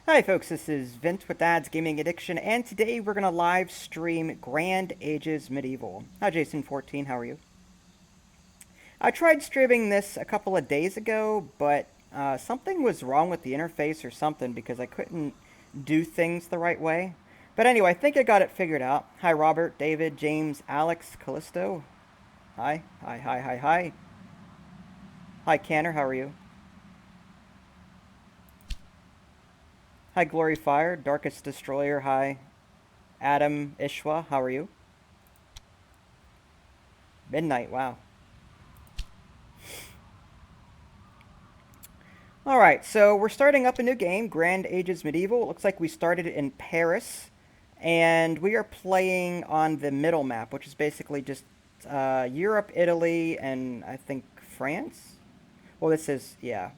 Hi folks, this is Vint with Dad's Gaming Addiction, and today we're going to live stream Grand Ages Medieval. Hi Jason14, how are you? I tried streaming this a couple of days ago, but something was wrong with the interface or something because I couldn't do things the right way. But anyway, I think I got it figured out. Hi Robert, David, James, Alex, Callisto. Hi, hi, hi, hi, hi. Hi Canner, how are you? Hi Glory Fire, Darkest Destroyer, hi. Adam Ishwa, how are you? Midnight, wow. Alright, so we're starting up a new game, Grand Ages Medieval. It looks like we started it in Paris, and we are playing on the middle map, which is basically just Europe, Italy, and I think France? Well, this is, yeah.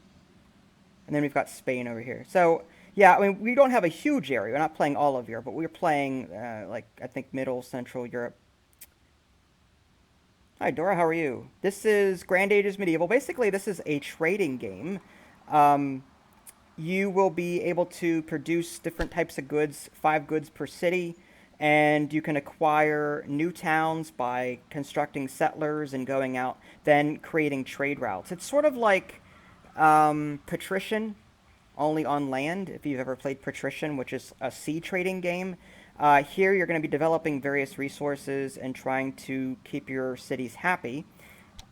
And then we've got Spain over here. So, yeah, I mean, we don't have a huge area. We're not playing all of Europe, but we're playing, like, I think Middle, Central Europe. Hi, Dora, how are you? This is Grand Ages Medieval. Basically, this is a trading game. Um, you will be able to produce different types of goods, 5 goods per city, and you can acquire new towns by constructing settlers and going out, then creating trade routes. It's sort of like Patrician, only on land, if you've ever played Patrician, which is a sea trading game. Here you're going to be developing various resources and trying to keep your cities happy.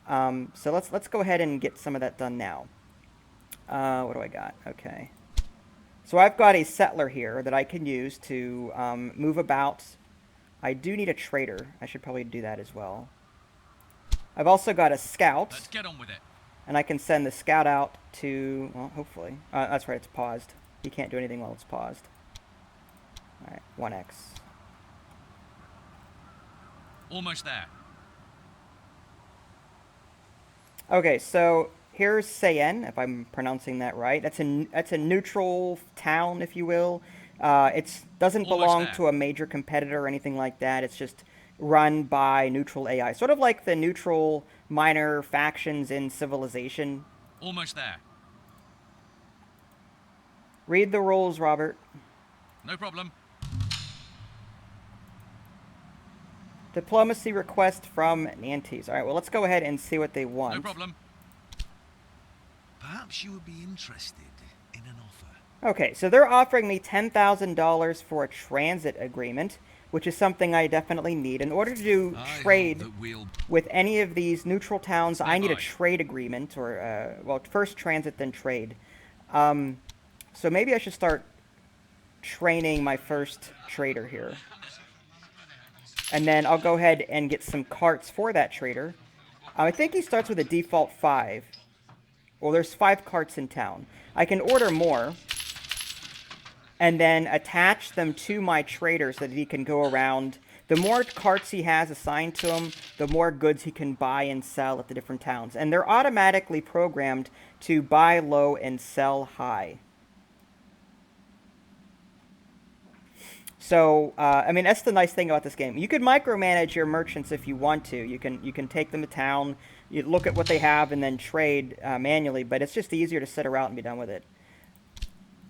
So let's go ahead and get some of that done now. What do I got? Okay. So I've got a settler here that I can use to move about. I do need a trader. I should probably do that as well. I've also got a scout. Let's get on with it. And I can send the scout out to, well, hopefully. That's right, it's paused. He can't do anything while it's paused. Alright, 1x. Almost there. Okay, so here's Sayen, if I'm pronouncing that right. That's a neutral town, if you will. It doesn't belong to a major competitor or anything like that. It's just run by neutral AI. Sort of like the neutral minor factions in Civilization. Almost there. Read the rules, Robert. No problem. Diplomacy request from Nantes. Alright, well, let's go ahead and see what they want. No problem. Perhaps you would be interested in an offer. Okay, so they're offering me $10,000 for a transit agreement, which is something I definitely need. In order to do trade with any of these neutral towns, I need a trade agreement, or, well, first transit, then trade. So maybe I should start training my first trader here. And then I'll go ahead and get some carts for that trader. I think he starts with a default 5. Well, there's 5 carts in town. I can order more and then attach them to my trader so that he can go around. The more carts he has assigned to him, the more goods he can buy and sell at the different towns. And they're automatically programmed to buy low and sell high. So, I mean, that's the nice thing about this game. You could micromanage your merchants if you want to. You can take them to town, you look at what they have, and then trade manually. But it's just easier to sit around and be done with it.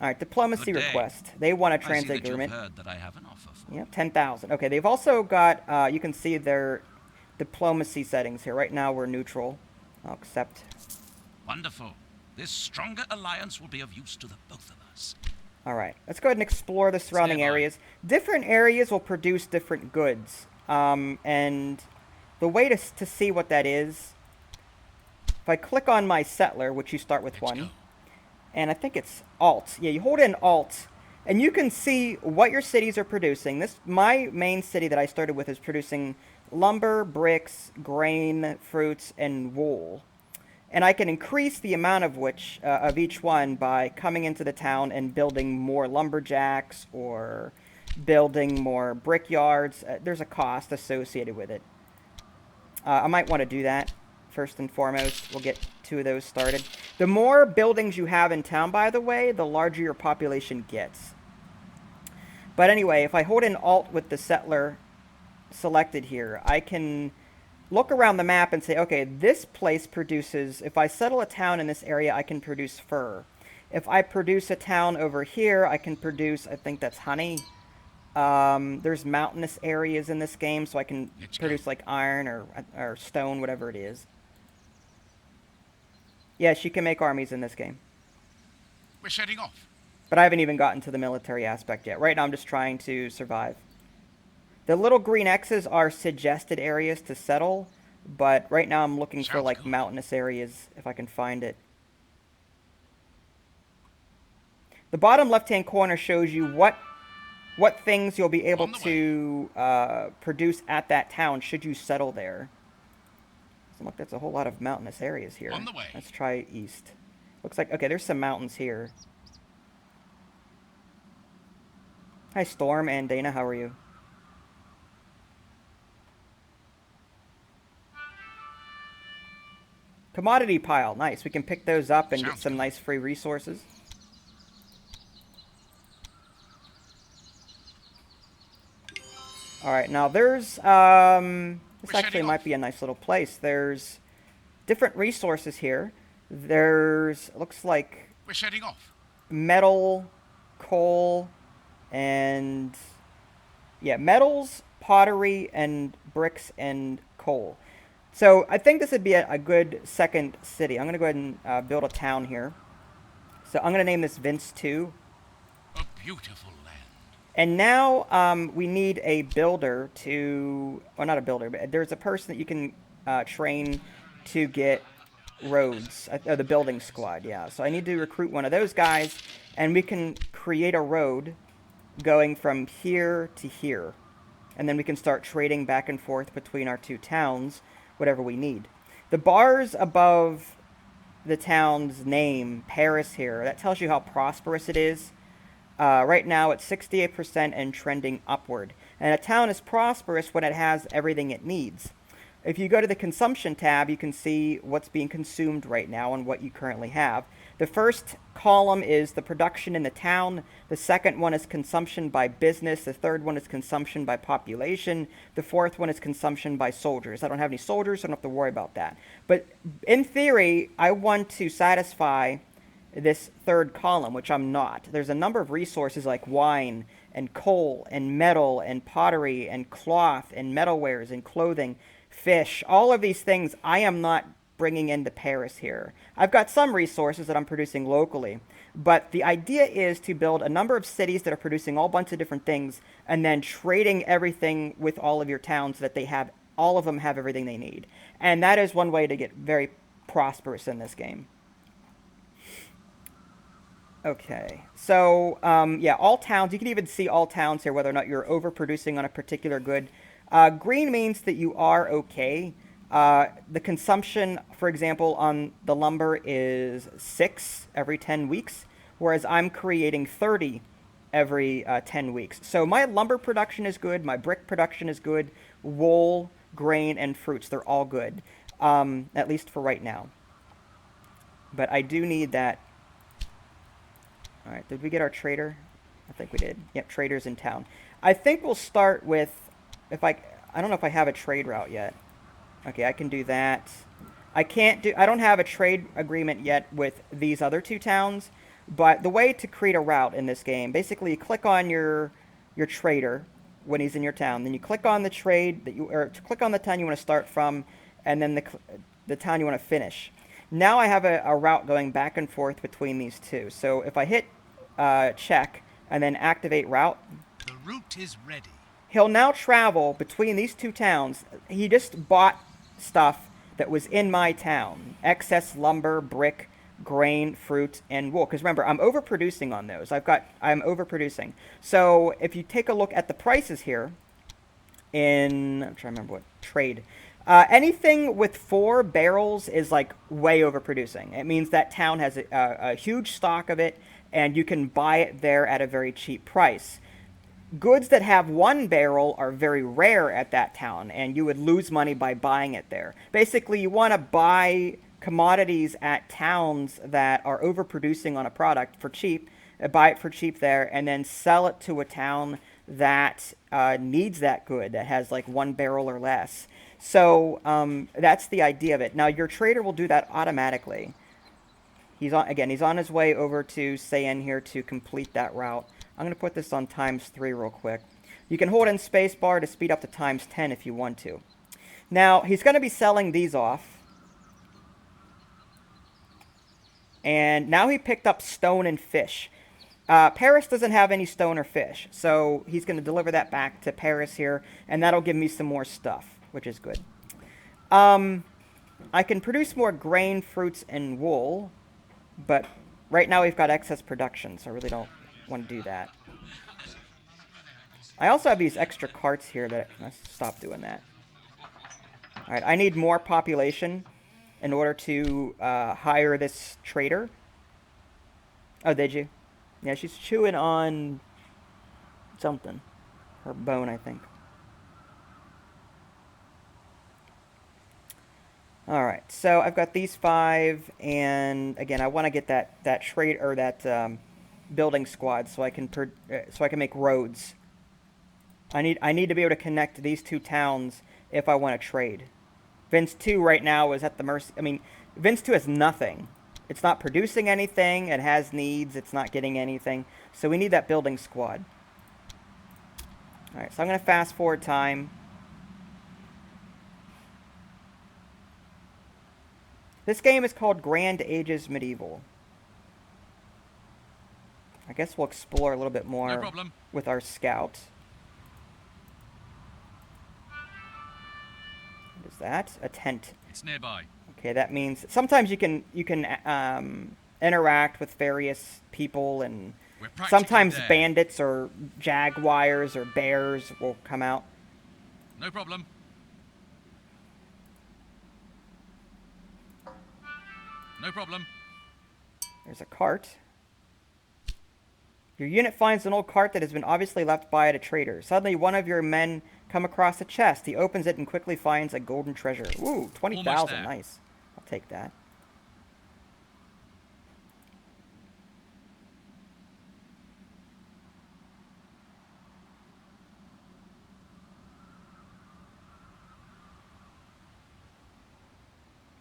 All right, diplomacy request. They want a transit agreement. Heard that I have an offer for. Yep, 10,000. Okay, they've also got. You can see their diplomacy settings here. Right now, we're neutral. I'll accept. Wonderful. This stronger alliance will be of use to the both of us. Alright, let's go ahead and explore the surrounding areas. Different areas will produce different goods. And the way to see what that is, if I click on my settler, which you start with 1, and I think it's Alt. Yeah, you hold in Alt, and you can see what your cities are producing. My main city that I started with is producing lumber, bricks, grain, fruits, and wool. And I can increase the amount of each one by coming into the town and building more lumberjacks or building more brickyards. There's a cost associated with it. I might want to do that first and foremost. We'll get 2 of those started. The more buildings you have in town, by the way, the larger your population gets. But anyway, if I hold in Alt with the settler selected here, I can look around the map and say, okay, this place produces, if I settle a town in this area, I can produce fur. If I produce a town over here, I can produce, I think that's honey. There's mountainous areas in this game, so I can Let's produce go. like iron or stone, whatever it is. Yes, you can make armies in this game. We're setting off. But I haven't even gotten to the military aspect yet. Right now I'm just trying to survive. The little green X's are suggested areas to settle, but right now I'm looking for Sounds like good. mountainous areas if I can find it. The bottom left-hand corner shows you what things you'll be able On the to produce at that town should you settle there. So look, that's a whole lot of mountainous areas here. On the way. Let's try east. Looks like, okay, there's some mountains here. Hi, Storm and Dana, how are you? Commodity pile, nice. We can pick those up and get Sounds some good. nice free resources. Alright, now there's, this We're actually setting might off. be a nice little place. There's different resources here. There's, looks like We're setting off. metal, coal, and, yeah, metals, pottery, and bricks and coal. So I think this would be a good second city. I'm going to go ahead and build a town here. So I'm going to name this Vince 2. A beautiful land. And now we need a builder to, well, not a builder, but there's a person that you can train to get roads, the building squad, yeah. So I need to recruit one of those guys, and we can create a road going from here to here. And then we can start trading back and forth between our two towns, whatever we need. The bars above the town's name, Paris here, that tells you how prosperous it is. Right now it's 68% and trending upward. And a town is prosperous when it has everything it needs. If you go to the consumption tab, you can see what's being consumed right now and what you currently have. The first column is the production in the town. The second one is consumption by business. The third one is consumption by population. The fourth one is consumption by soldiers. I don't have any soldiers, so I don't have to worry about that. But in theory, I want to satisfy this third column, which I'm not. There's a number of resources like wine and coal and metal and pottery and cloth and metalwares and clothing, fish, all of these things I am not bringing into Paris here. I've got some resources that I'm producing locally, but the idea is to build a number of cities that are producing all bunch of different things and then trading everything with all of your towns so that they have, all of them have everything they need. And that is one way to get very prosperous in this game. Okay, so yeah, all towns, you can even see all towns here, whether or not you're overproducing on a particular good. Green means that you are okay. The consumption, for example, on the lumber is 6 every 10 weeks, whereas I'm creating 30 every 10 weeks. So my lumber production is good, my brick production is good, wool, grain, and fruits, they're all good, at least for right now. But I do need that. All right, did we get our trader? I think we did. Yep, trader's in town. I think we'll start with, if I don't know if I have a trade route yet. Okay, I can do that. I don't have a trade agreement yet with these other two towns, but the way to create a route in this game, basically you click on your trader when he's in your town, then you click on the trade that or click on the town you want to start from, and then the town you want to finish. Now I have a route going back and forth between these two. So if I hit check and then activate route, The route is ready. he'll now travel between these two towns. He just bought stuff that was in my town. Excess lumber, brick, grain, fruit, and wool. Because remember, I'm overproducing on those. I'm overproducing. So if you take a look at the prices here, I'm trying to remember what trade. Anything with 4 barrels is like way overproducing. It means that town has a huge stock of it, and you can buy it there at a very cheap price. Goods that have 1 barrel are very rare at that town, and you would lose money by buying it there. Basically, you want to buy commodities at towns that are overproducing on a product for cheap, buy it for cheap there, and then sell it to a town that needs that good, that has like 1 barrel or less. So that's the idea of it. Now, your trader will do that automatically. He's on his way over to Sayen here to complete that route. I'm going to put this on ×3 real quick. You can hold in spacebar to speed up to ×10 if you want to. Now, he's going to be selling these off. And now he picked up stone and fish. Paris doesn't have any stone or fish, so he's going to deliver that back to Paris here, and that'll give me some more stuff, which is good. I can produce more grain, fruits, and wool, but right now we've got excess production, so I really don't want to do that. I also have these extra carts here that... Let's stop doing that. Alright, I need more population in order to hire this trader. Oh, did you? Yeah, she's chewing on something. Her bone, I think. Alright, so I've got these 5, and again, I want to get that trade or that building squad so I can make roads. I need to be able to connect these 2 towns if I want to trade. Vince 2 right now is at the mercy. I mean, Vince 2 has nothing. It's not producing anything. It has needs. It's not getting anything. So we need that building squad. Alright, so I'm going to fast forward time. This game is called Grand Ages Medieval. I guess we'll explore a little bit more with our scout. What is that? A tent. It's nearby. Okay, that means sometimes you can interact with various people, and sometimes bandits or jaguars or bears will come out. No problem. No problem. There's a cart. Your unit finds an old cart that has been obviously left by at a trader. Suddenly, one of your men come across a chest. He opens it and quickly finds a golden treasure. Ooh, 20,000. Nice. I'll take that.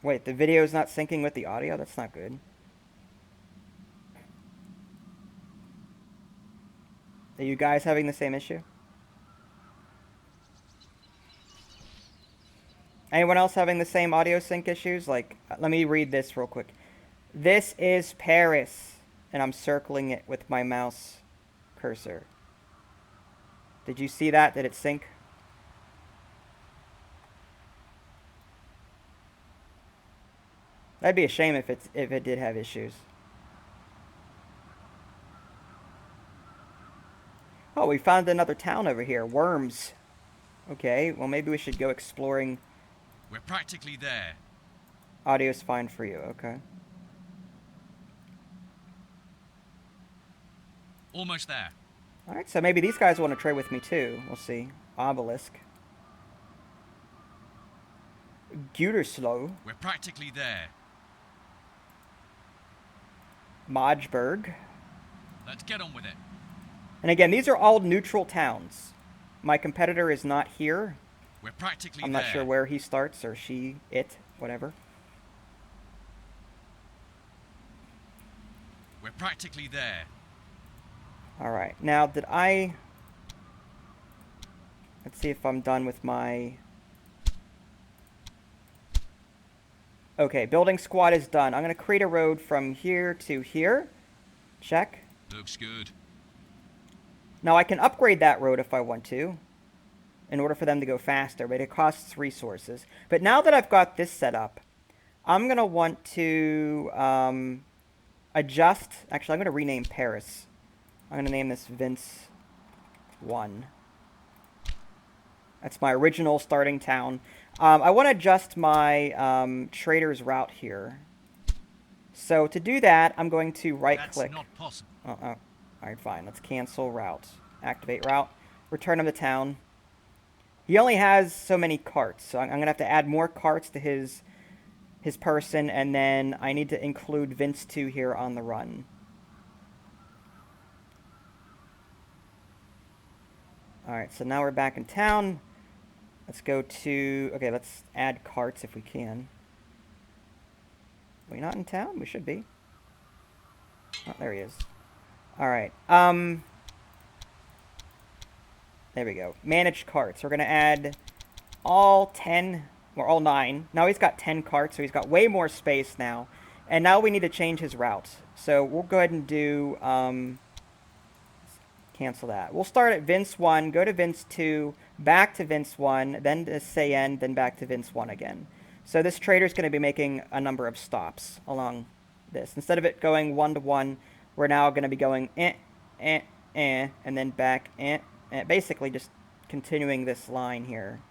Wait, the video is not syncing with the audio? That's not good. Are you guys having the same issue? Anyone else having the same audio sync issues? Like, let me read this real quick. This is Paris, and I'm circling it with my mouse cursor. Did you see that? Did it sync? That'd be a shame if it did have issues. Oh, we found another town over here. Worms. Okay, well maybe we should go exploring. We're practically there. Audio's fine for you, okay. Almost there. Alright, so maybe these guys want to trade with me too. We'll see. Obelisk. Gütersloh. We're practically there. Majberg. Let's get on with it. And again, these are all neutral towns. My competitor is not here. We're practically I'm not sure where he starts, or she, it, whatever. We're practically there. Alright, now did I... Let's see if I'm done with my... Okay, building squad is done. I'm going to create a road from here to here. Check. Looks good. Now I can upgrade that road if I want to, in order for them to go faster, but it costs resources. But now that I've got this set up, I'm going to want to adjust... Actually, I'm going to rename Paris. I'm going to name this Vince 1. That's my original starting town. I want to adjust my trader's route here. So to do that, I'm going to right-click. That's not possible. Alright, fine. Let's cancel route. Activate route. Return him to town. He only has so many carts, so I'm going to have to add more carts to his person, and then I need to include Vince 2 here on the run. Alright, so now we're back in town. Let's go to... Okay, let's add carts if we can. Are we not in town? We should be. Oh, there he is. All right. There we go. Manage carts. We're going to add all 10, or all 9. Now he's got 10 carts, so he's got way more space now. And now we need to change his routes. So we'll go ahead and do, cancel that. We'll start at Vince 1, go to Vince 2, back to Vince 1, then to Sayen, then back to Vince 1 again. So this trader's going to be making a number of stops along this. Instead of it going 1 to 1, we're now going to be going and then back basically just continuing this line here.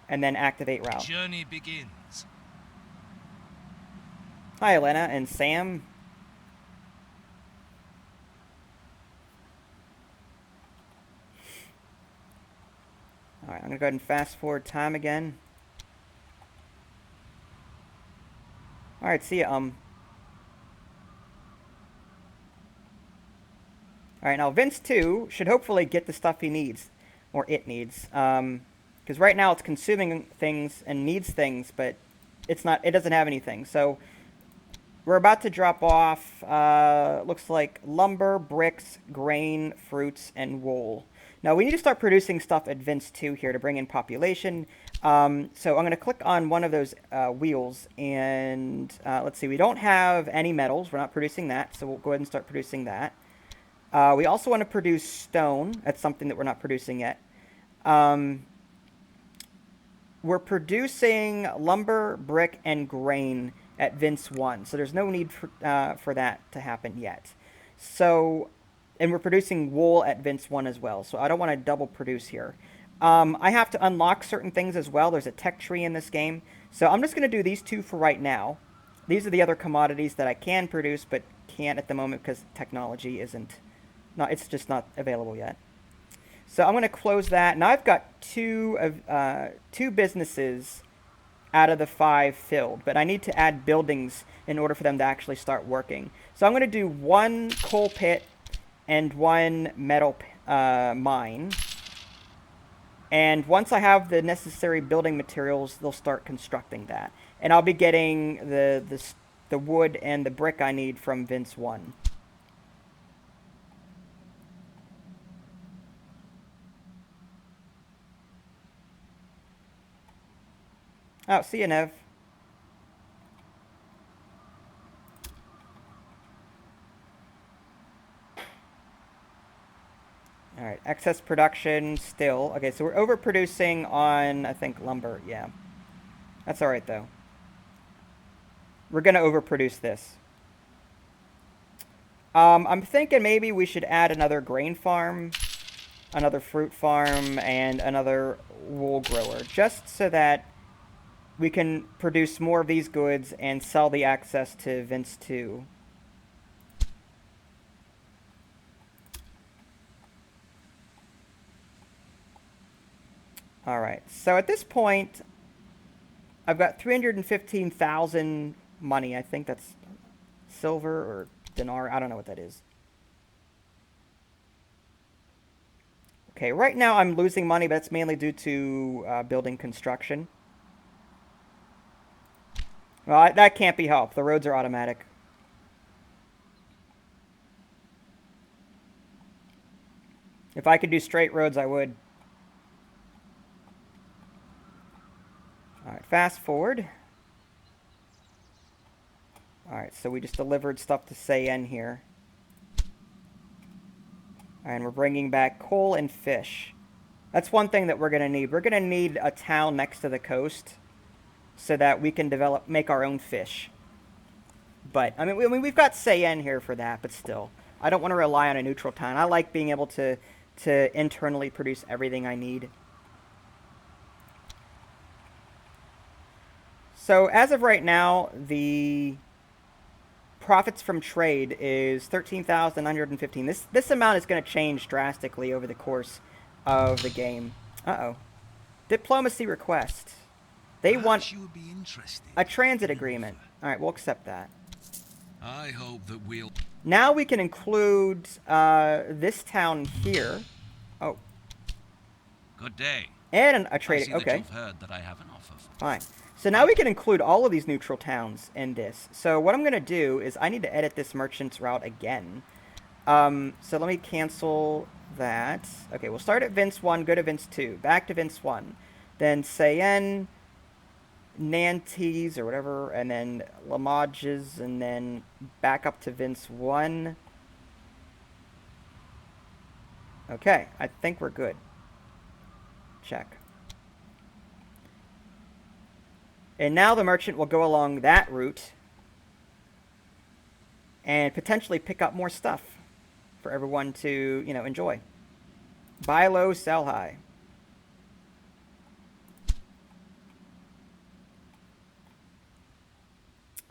And then activate route. Journey begins. Hi, Elena and Sam. Alright, I'm going to go ahead and fast forward time again. Alright, see ya, Alright, now Vince 2 should hopefully get the stuff he needs. Or it needs. Because right now it's consuming things and needs things, but it doesn't have anything. So we're about to drop off, looks like lumber, bricks, grain, fruits, and wool. Now we need to start producing stuff at Vince 2 here to bring in population. So I'm going to click on one of those wheels, and let's see, we don't have any metals. We're not producing that, so we'll go ahead and start producing that. We also want to produce stone. That's something that we're not producing yet. We're producing lumber, brick, and grain at Vince 1, so there's no need for that to happen yet. So, and we're producing wool at Vince 1 as well, so I don't want to double produce here. I have to unlock certain things as well. There's a tech tree in this game, so I'm just going to do these 2 for right now. These are the other commodities that I can produce, but can't at the moment because technology it's just not available yet. So I'm going to close that. Now I've got 2 businesses out of the 5 filled, but I need to add buildings in order for them to actually start working. So I'm going to do 1 coal pit and 1 metal mine. And once I have the necessary building materials, they'll start constructing that. And I'll be getting the wood and the brick I need from Vince 1. Oh, see you, Nev. Alright, excess production still. Okay, so we're overproducing on, I think, lumber. Yeah. That's alright, though. We're going to overproduce this. I'm thinking maybe we should add another grain farm, another fruit farm, and another wool grower, just so that we can produce more of these goods and sell the access to Vince 2. Alright, so at this point, I've got 315,000 money. I think that's silver or dinar. I don't know what that is. Okay, right now I'm losing money, but that's mainly due to building construction. Well, that can't be helped. The roads are automatic. If I could do straight roads, I would. Alright, fast forward. Alright, so we just delivered stuff to Sayen here. And we're bringing back coal and fish. That's one thing that we're going to need. We're going to need a town next to the coast so that we can make our own fish. But, I mean, we've got Sayen here for that, but still. I don't want to rely on a neutral town. I like being able to internally produce everything I need. So, as of right now, the profits from trade is 13,915. This amount is going to change drastically over the course of the game. Uh-oh. Diplomacy request. They want a transit agreement. Alright, we'll accept that. I hope that we'll... Now we can include this town here. Oh. Good day. And a trading... I see that Okay. you've heard that I have an offer. Fine. So now we can include all of these neutral towns in this. So what I'm going to do is I need to edit this merchant's route again. So let me cancel that. Okay, we'll start at Vince 1, go to Vince 2, back to Vince 1. Then Cayenne, Nantes or whatever, and then Limoges, and then back up to Vince 1. Okay, I think we're good. Check. And now the merchant will go along that route and potentially pick up more stuff for everyone to, you know, enjoy. Buy low, sell high.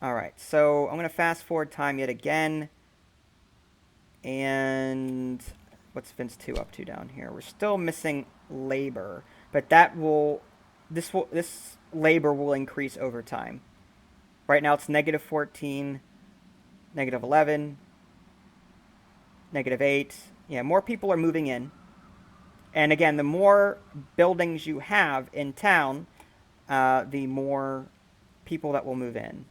All right, so I'm going to fast forward time yet again. And what's Vince 2 up to down here? We're still missing labor, but that will this labor will increase over time. Right now it's negative 14, negative 11, negative 8. Yeah, more people are moving in. And again, the more buildings you have in town, the more people that will move in.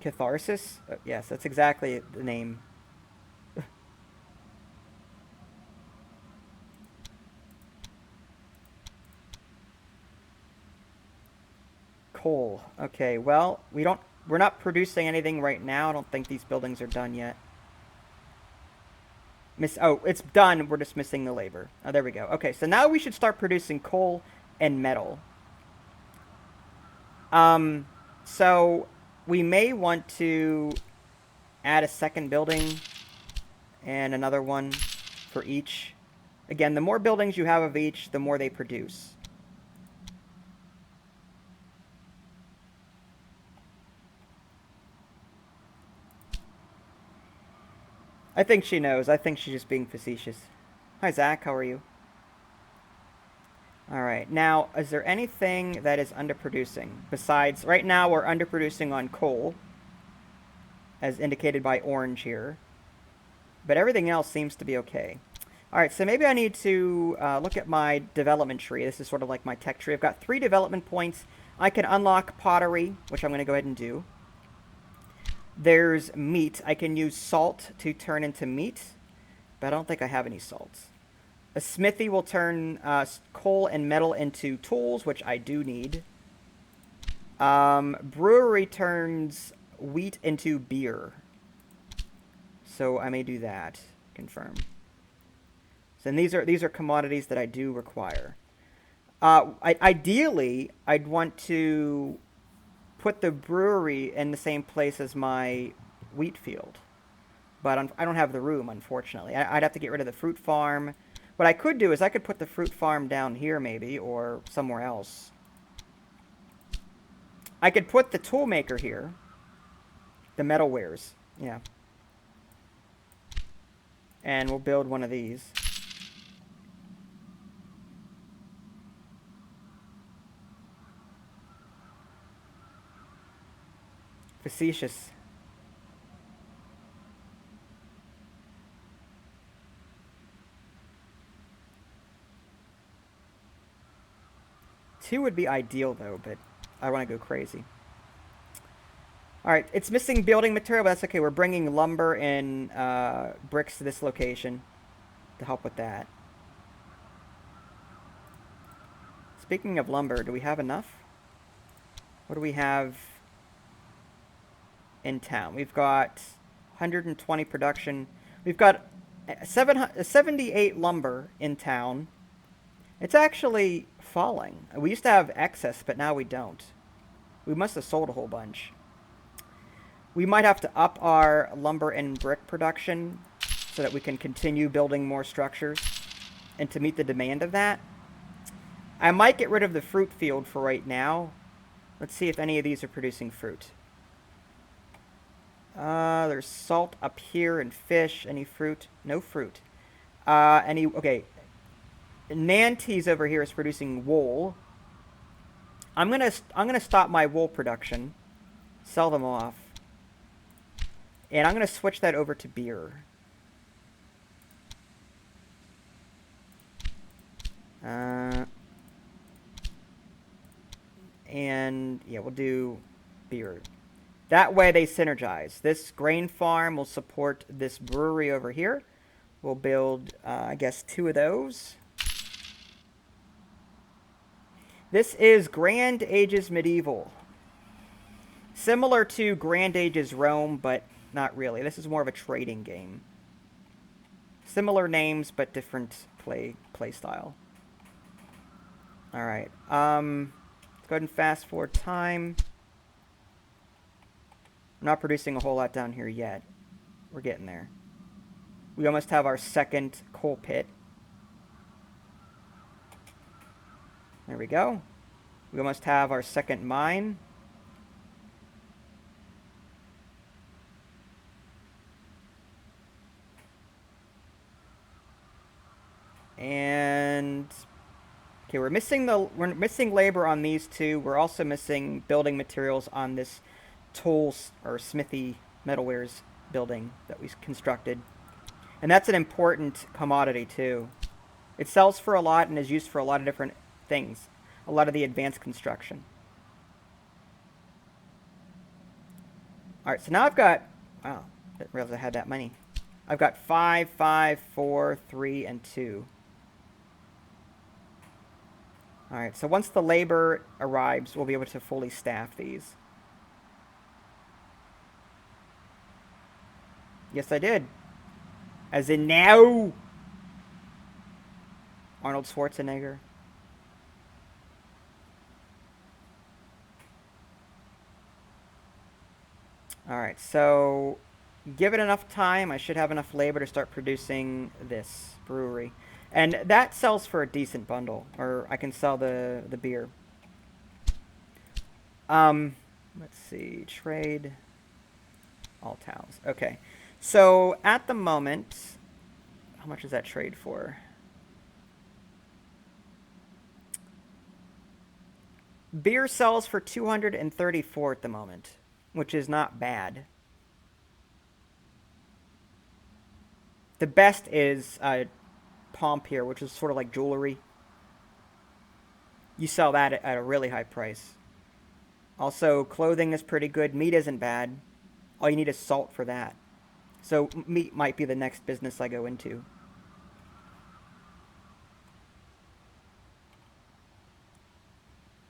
Catharsis? Yes, that's exactly the name. Coal. Okay, well, we're not producing anything right now. I don't think these buildings are done yet. Oh, it's done. We're just missing the labor. Oh, there we go. Okay, so now we should start producing coal and metal. So we may want to add a second building and another one for each. Again, the more buildings you have of each, the more they produce. I think she knows. I think she's just being facetious. Hi, Zach. How are you? Alright, now, is there anything that is underproducing? Besides, right now we're underproducing on coal, as indicated by orange here. But everything else seems to be okay. Alright, so maybe I need to look at my development tree. This is sort of like my tech tree. I've got 3 development points. I can unlock pottery, which I'm going to go ahead and do. There's meat. I can use salt to turn into meat, but I don't think I have any salt. A smithy will turn coal and metal into tools, which I do need. Brewery turns wheat into beer. So I may do that. Confirm. So these are commodities that I do require. Ideally, I'd want to put the brewery in the same place as my wheat field. But I don't have the room, unfortunately. I'd have to get rid of the fruit farm. What I could do is I could put the fruit farm down here, maybe, or somewhere else. I could put the tool maker here. The metalwares, yeah. And we'll build one of these. Facetious. Two would be ideal, though, but I want to go crazy. Alright, it's missing building material, but that's okay. We're bringing lumber and bricks to this location to help with that. Speaking of lumber, do we have enough? What do we have in town? We've got 120 production. We've got 78 lumber in town. It's actually falling. We used to have excess, but now we don't. We must have sold a whole bunch. We might have to up our lumber and brick production so that we can continue building more structures and to meet the demand of that. I might get rid of the fruit field for right now. Let's see if any of these are producing fruit. There's salt up here and fish. Any fruit? No fruit. Okay. Nantes over here is producing wool. I'm gonna stop my wool production, sell them off, and I'm gonna switch that over to beer. And yeah, we'll do beer. That way they synergize. This grain farm will support this brewery over here. We'll build, I guess, 2 of those. This is Grand Ages Medieval. Similar to Grand Ages Rome, but not really. This is more of a trading game. Similar names, but different play style. Alright. Let's go ahead and fast forward time. I'm not producing a whole lot down here yet. We're getting there. We almost have our second coal pit. There we go. We almost have our second mine. And okay, we're missing labor on these 2. We're also missing building materials on this tools or smithy metalwares building that we constructed. And that's an important commodity too. It sells for a lot and is used for a lot of different things. A lot of the advanced construction. Alright, so now I've got... Wow, I didn't realize I had that many. I've got 5, 5, 4, 3, and 2. Alright, so once the labor arrives, we'll be able to fully staff these. Yes, I did. As in now! Arnold Schwarzenegger. Alright, so give it enough time. I should have enough labor to start producing this brewery. And that sells for a decent bundle. Or I can sell the beer. Let's see. Trade. All towns. Okay. So, at the moment, how much does that trade for? Beer sells for 234 at the moment, which is not bad. The best is pomp here, which is sort of like jewelry. You sell that at a really high price. Also, clothing is pretty good. Meat isn't bad. All you need is salt for that. So meat might be the next business I go into.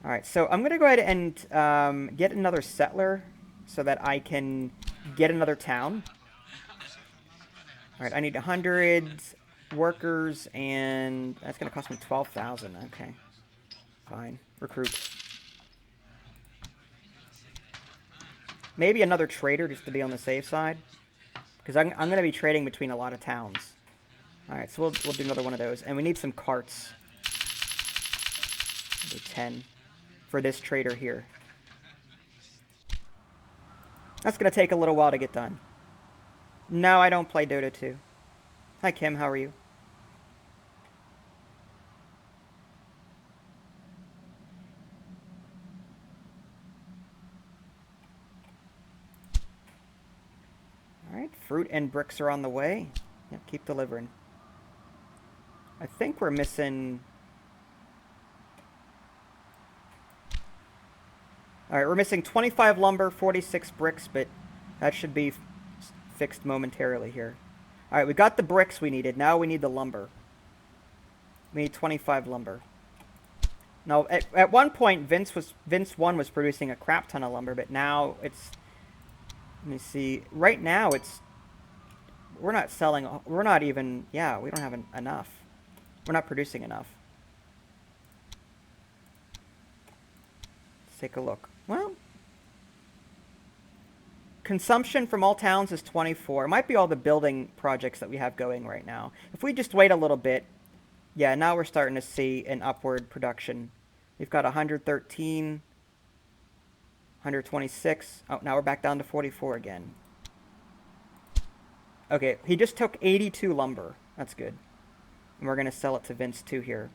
Alright, so I'm going to go ahead and get another settler so that I can get another town. Alright, I need 100 workers, and that's going to cost me 12,000. Okay, fine. Recruit. Maybe another trader just to be on the safe side. Because I'm going to be trading between a lot of towns. Alright, so we'll do another one of those. And we need some carts. We'll do 10 for this trader here. That's going to take a little while to get done. No, I don't play Dota 2. Hi, Kim. How are you? Alright, fruit and bricks are on the way. Yep, keep delivering. I think we're missing... Alright, we're missing 25 lumber, 46 bricks, but that should be fixed momentarily here. Alright, we got the bricks we needed. Now we need the lumber. We need 25 lumber. Now, at one point, Vince 1 was producing a crap ton of lumber, but now it's... Let me see. Right now, it's... We're not selling... We're not even... Yeah, we don't have enough. We're not producing enough. Let's take a look. Well... Consumption from all towns is 24. It might be all the building projects that we have going right now. If we just wait a little bit... Yeah, now we're starting to see an upward production. We've got 113... 126. Oh, now we're back down to 44 again. Okay, he just took 82 lumber. That's good. And we're going to sell it to Vince 2 here.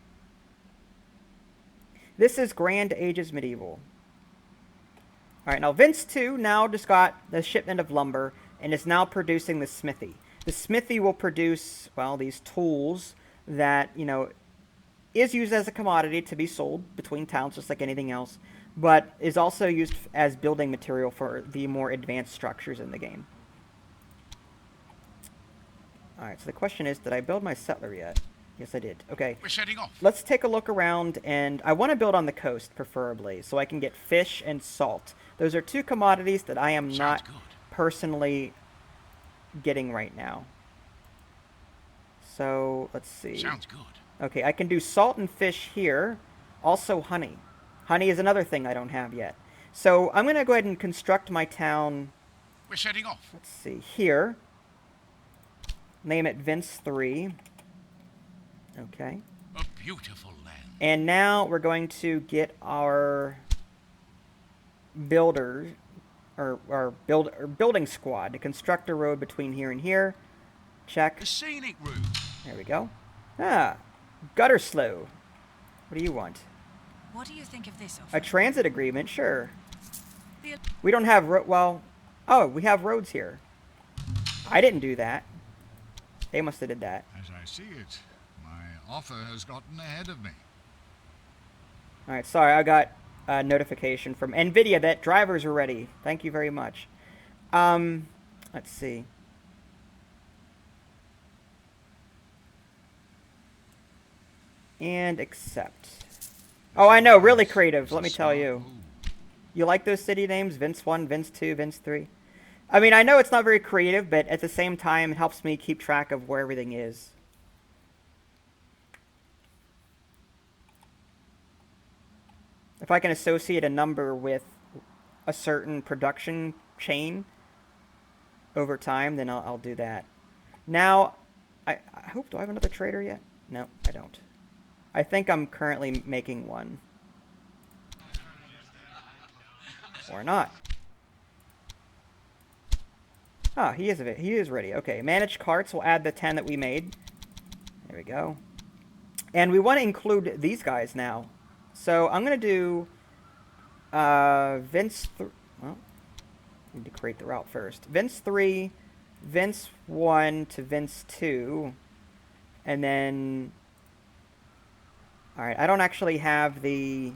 This is Grand Ages Medieval. Alright, now Vince 2 now just got the shipment of lumber and is now producing the smithy. The smithy will produce, well, these tools that, you know, is used as a commodity to be sold between towns just like anything else, but is also used as building material for the more advanced structures in the game. Alright, so the question is, did I build my settler yet? Yes, I did. Okay. We're setting off. Let's take a look around, and I want to build on the coast, preferably, so I can get fish and salt. Those are two commodities that I am Sounds not good. personally getting right now. So, let's see. Sounds good. Okay, I can do salt and fish here. Also honey. Honey is another thing I don't have yet. So, I'm going to go ahead and construct my town, We're setting off. let's see, here. Name it Vince 3. Okay. A beautiful land. And now we're going to get our builder, or building squad to construct a road between here and here. Check. A scenic route. There we go. Ah, gutter slow. What do you want? What do you think of this offer? A transit agreement, sure. The- We don't have well. Oh, we have roads here. I didn't do that. They must have did that. As I see it, my offer has gotten ahead of me. All right, sorry, I got a notification from NVIDIA that drivers are ready. Thank you very much. Let's see. And accept. Oh, I know, really creative, let me tell you. You like those city names? Vince 1, Vince 2, Vince 3? I mean, I know it's not very creative, but at the same time, it helps me keep track of where everything is. If I can associate a number with a certain production chain over time, then I'll do that. Now, I hope, do I have another trader yet? No, I don't. I think I'm currently making one. Or not. Ah, he is ready. Okay, manage carts. We'll add the 10 that we made. There we go. And we want to include these guys now. So I'm going to do Vince... Well, need to create the route first. Vince 3, Vince 1 to Vince 2. And then... Alright, I don't actually have the...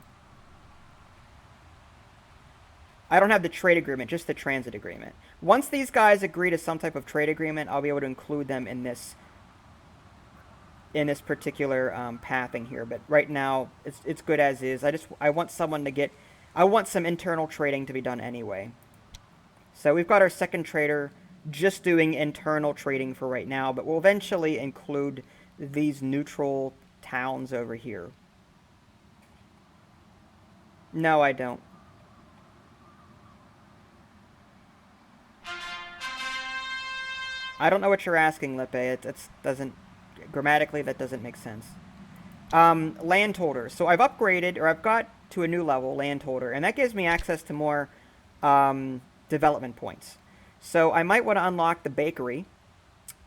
I don't have the trade agreement, just the transit agreement. Once these guys agree to some type of trade agreement, I'll be able to include them in this particular pathing here. But right now, it's good as is. I want someone to get... I want some internal trading to be done anyway. So we've got our second trader just doing internal trading for right now, but we'll eventually include these neutral towns over here. No, I don't. I don't know what you're asking, Lippe. It doesn't... Grammatically, that doesn't make sense. Landholder. So I've upgraded, or I've got to a new level, landholder, and that gives me access to more development points. So I might want to unlock the bakery,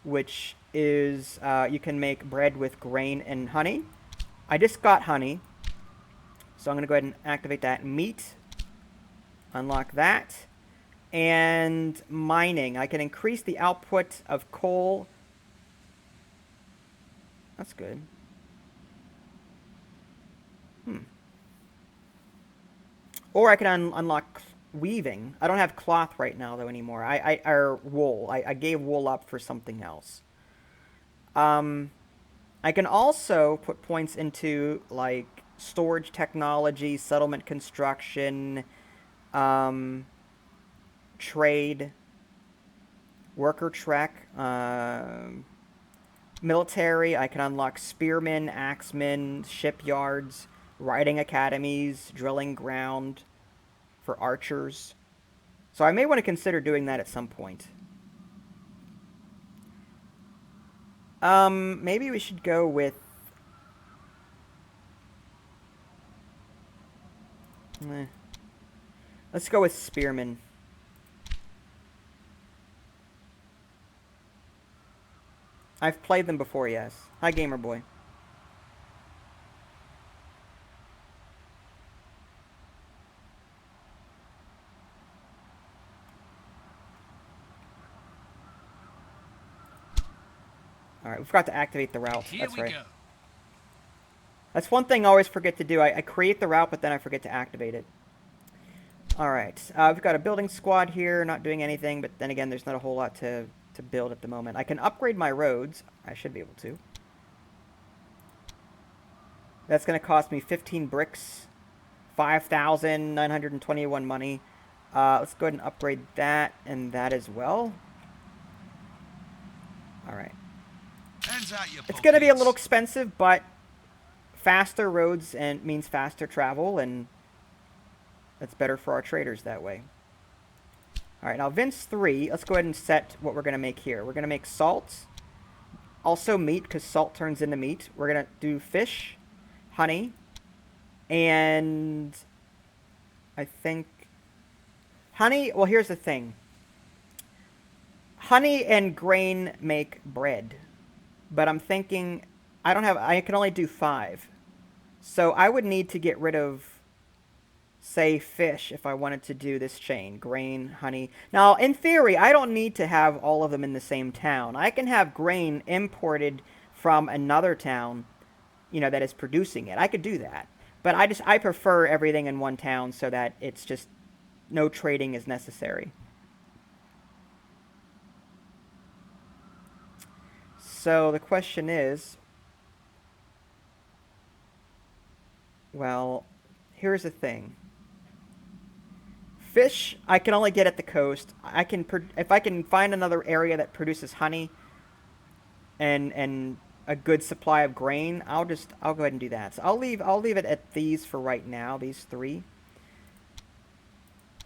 which is you can make bread with grain and honey. I just got honey, so I'm going to go ahead and activate that. Meat. Unlock that. And mining. I can increase the output of coal. That's good. Or I can unlock weaving. I don't have cloth right now, though, anymore. Or wool. I gave wool up for something else. I can also put points into, like, storage technology, settlement construction, trade, worker trek, military. I can unlock spearmen, axemen, shipyards, riding academies, drilling ground for archers. So I may want to consider doing that at some point. Maybe we should go with... Let's go with spearmen. I've played them before, yes. Hi, Gamer Boy. Alright, we forgot to activate the route. Here That's we right. go. That's one thing I always forget to do. I create the route, but then I forget to activate it. Alright, we've got a building squad here, not doing anything, but then again, there's not a whole lot to build at the moment. I can upgrade my roads. I should be able to. That's going to cost me 15 bricks, 5,921 money. Let's go ahead and upgrade that and that as well. Alright. Hands out your It's going to be a pockets. little expensive, but faster roads and means faster travel, and that's better for our traders that way. Alright, now Vince 3, let's go ahead and set what we're going to make here. We're going to make salt, also meat, because salt turns into meat. We're going to do fish, honey, and I think honey, well, here's the thing. Honey and grain make bread, but I'm thinking I can only do 5. So I would need to get rid of, say, fish if I wanted to do this chain. Grain, honey. Now, in theory, I don't need to have all of them in the same town. I can have grain imported from another town, you know, that is producing it. I could do that. But I prefer everything in one town so that it's just no trading is necessary. So the question is, well, here's the thing. Fish, I can only get at the coast. If I can find another area that produces honey and a good supply of grain, I'll go ahead and do that. So I'll leave it at these for right now, these 3.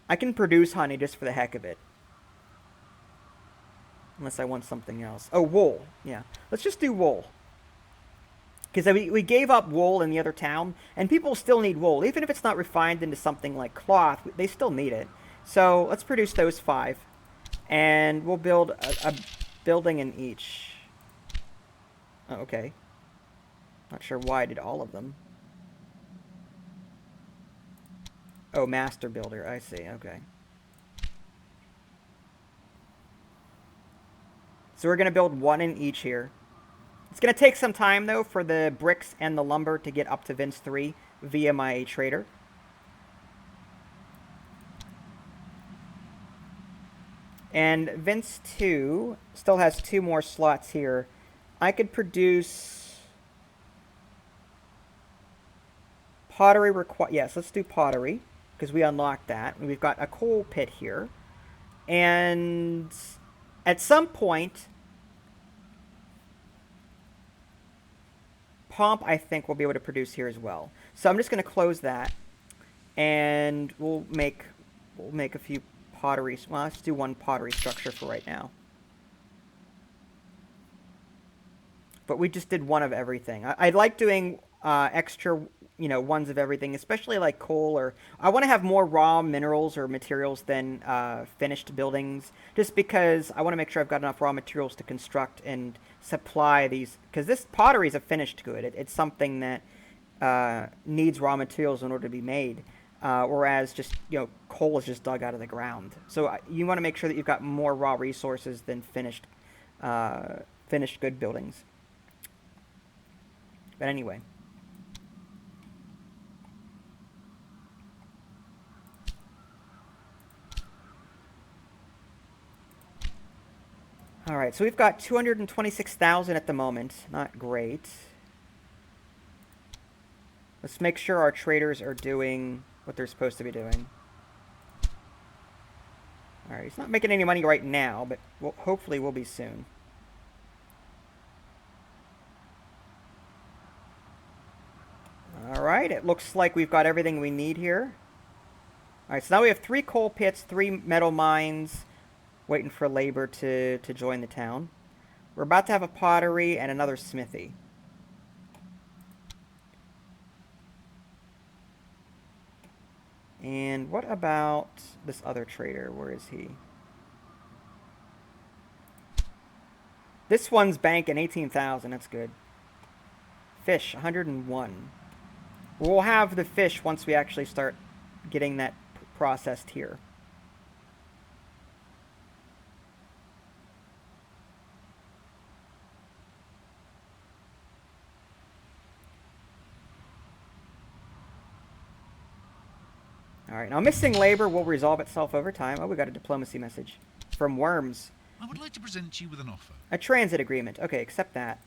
I can produce honey just for the heck of it. Unless I want something else. Oh, wool. Yeah. Let's just do wool. Because we gave up wool in the other town, and people still need wool. Even if it's not refined into something like cloth, they still need it. So let's produce those 5. And we'll build a building in each. Oh, okay. Not sure why I did all of them. Oh, master builder. I see. Okay. So we're going to build 1 in each here. It's going to take some time, though, for the bricks and the lumber to get up to Vince 3 via my trader. And Vince 2 still has 2 more slots here. I could produce pottery. Yes, let's do pottery, because we unlocked that. And we've got a coal pit here. And at some point, pomp, I think, we'll be able to produce here as well. So I'm just going to close that, and we'll make a few pottery. Well, let's do 1 pottery structure for right now. But we just did 1 of everything. I like doing extra, you know, 1s of everything, especially like coal, or I want to have more raw minerals or materials than finished buildings, just because I want to make sure I've got enough raw materials to construct and supply these, because this pottery is a finished good. It's something that needs raw materials in order to be made, whereas just, you know, coal is just dug out of the ground. So you want to make sure that you've got more raw resources than finished good buildings. But anyway. Alright, so we've got 226,000 at the moment. Not great. Let's make sure our traders are doing what they're supposed to be doing. Alright, he's not making any money right now, but hopefully we'll be soon. Alright, it looks like we've got everything we need here. Alright, so now we have 3 coal pits, 3 metal mines, waiting for labor to join the town. We're about to have a pottery and another smithy. And what about this other trader? Where is he? This one's banking 18,000. That's good. Fish, 101. We'll have the fish once we actually start getting that processed here. Alright, now missing labor will resolve itself over time. Oh, we got a diplomacy message from Worms. I would like to present you with an offer. A transit agreement. Okay, accept that.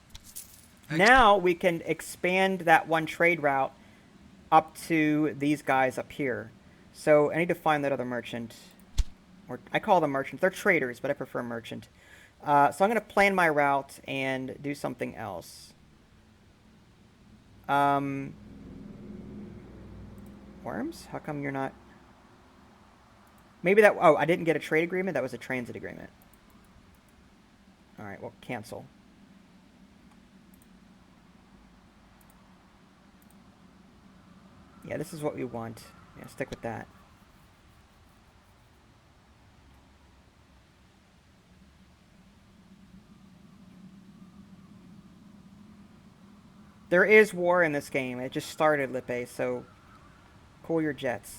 Now we can expand that one trade route up to these guys up here. So I need to find that other merchant. Or I call them merchants. They're traders, but I prefer merchant. So I'm going to plan my route and do something else. Worms? How come you're not... Maybe that... Oh, I didn't get a trade agreement? That was a transit agreement. Alright, well, cancel. Yeah, this is what we want. Yeah, stick with that. There is war in this game. It just started, Lippe, so cool your jets.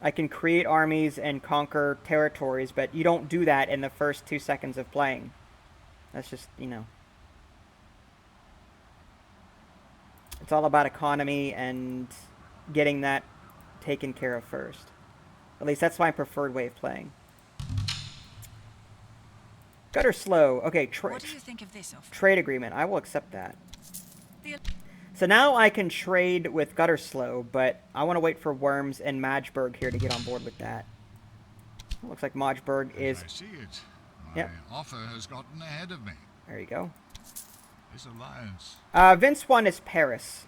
I can create armies and conquer territories, but you don't do that in the first 2 seconds of playing. That's just, you know. It's all about economy and getting that taken care of first. At least that's my preferred way of playing. Gutter slow. Okay, What do you think of this offer? trade agreement. I will accept that. The So now I can trade with Gutter Slow, but I want to wait for Worms and Majberg here to get on board with that. Looks like Majberg is... I see it. My offer has gotten ahead of me. There you go. This alliance. Vince 1 is Paris.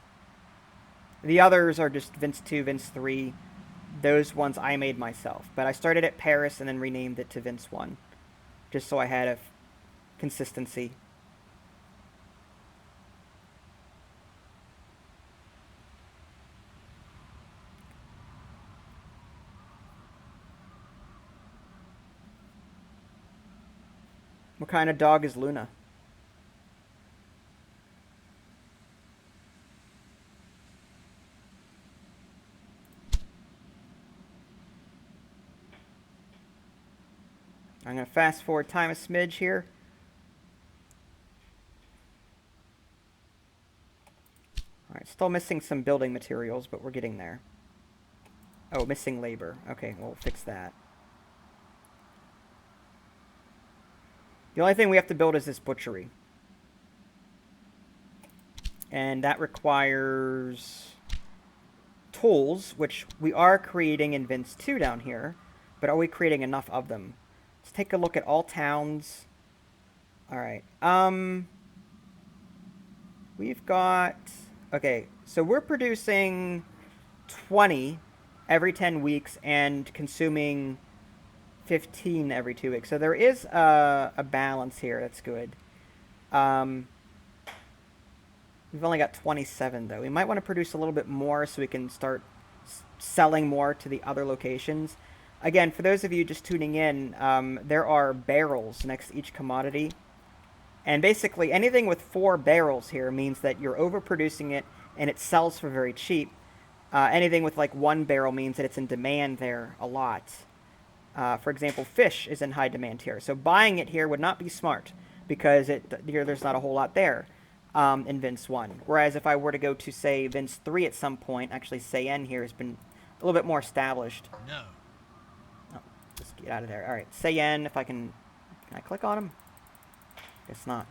The others are just Vince 2, Vince 3. Those ones I made myself. But I started at Paris and then renamed it to Vince 1. Just so I had a consistency. What kind of dog is Luna? I'm going to fast forward time a smidge here. Alright, still missing some building materials, but we're getting there. Oh, missing labor. Okay, we'll fix that. The only thing we have to build is this butchery. And that requires tools, which we are creating in Vince 2 down here. But are we creating enough of them? Let's take a look at all towns. Alright. We've got... Okay, so we're producing 20 every 10 weeks and consuming 15 every 2 weeks. So there is a balance here. That's good. We've only got 27, though. We might want to produce a little bit more so we can start selling more to the other locations. Again, for those of you just tuning in, there are barrels next to each commodity. And basically, anything with 4 barrels here means that you're overproducing it and it sells for very cheap. Anything with like 1 barrel means that it's in demand there a lot. For example, fish is in high demand here. So buying it here would not be smart because there's not a whole lot there in Vince 1. Whereas if I were to go to, say, Vince 3 at some point, actually Cayenne here has been a little bit more established. No. Oh, just get out of there. All right, Cayenne, if I can I click on him? Guess not.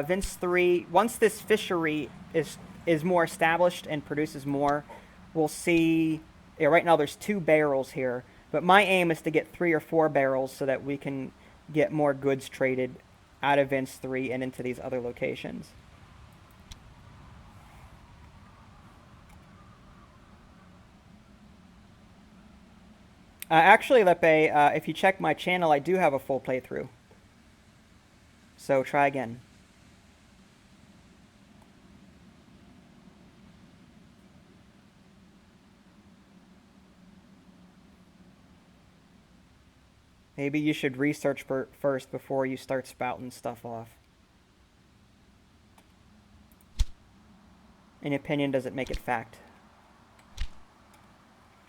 Vince 3, once this fishery is more established and produces more, we'll see, yeah, right now there's 2 barrels here. But my aim is to get 3 or 4 barrels so that we can get more goods traded out of Vince 3 and into these other locations. Actually, Lepe, if you check my channel, I do have a full playthrough. So try again. Maybe you should research first before you start spouting stuff off. An opinion doesn't make it fact.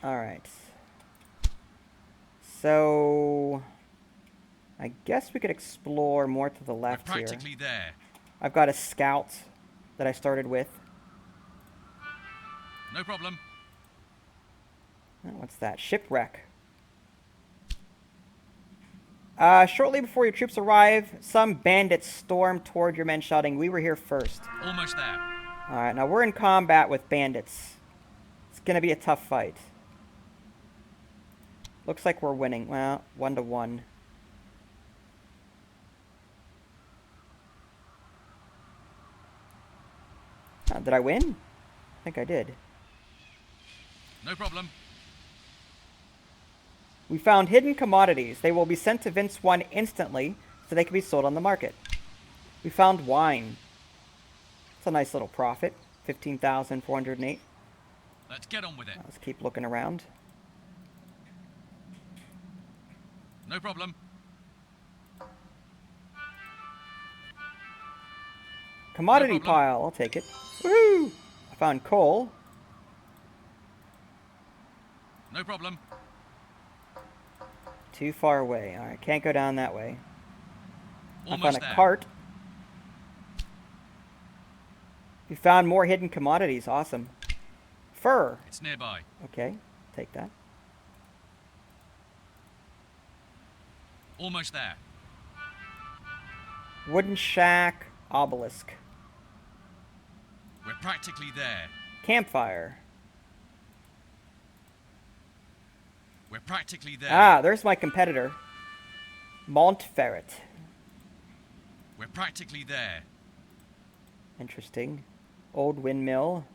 Alright. So... I guess we could explore more to the We're left here. practically there. I've got a scout that I started with. No problem. Oh, what's that? Shipwreck. Shortly before your troops arrive, some bandits stormed toward your men shouting, "We were here first." Almost there. Alright, now we're in combat with bandits. It's gonna be a tough fight. Looks like we're winning. Well, 1-1. Did I win? I think I did. No problem. We found hidden commodities. They will be sent to Vince 1 instantly, so they can be sold on the market. We found wine. It's a nice little profit. 15,408. Let's get on with it. Let's keep looking around. No problem. Commodity No problem. pile. I'll take it. Woohoo! I found coal. No problem. Too far away. Alright, can't go down that way. I Almost found a there. cart. We found more hidden commodities. Awesome. Fur. It's nearby. Okay, take that. Almost there. Wooden shack. Obelisk. We're practically there. Campfire. We're practically there. Ah, there's my competitor. Montferret. We're practically there. Interesting. Old windmill.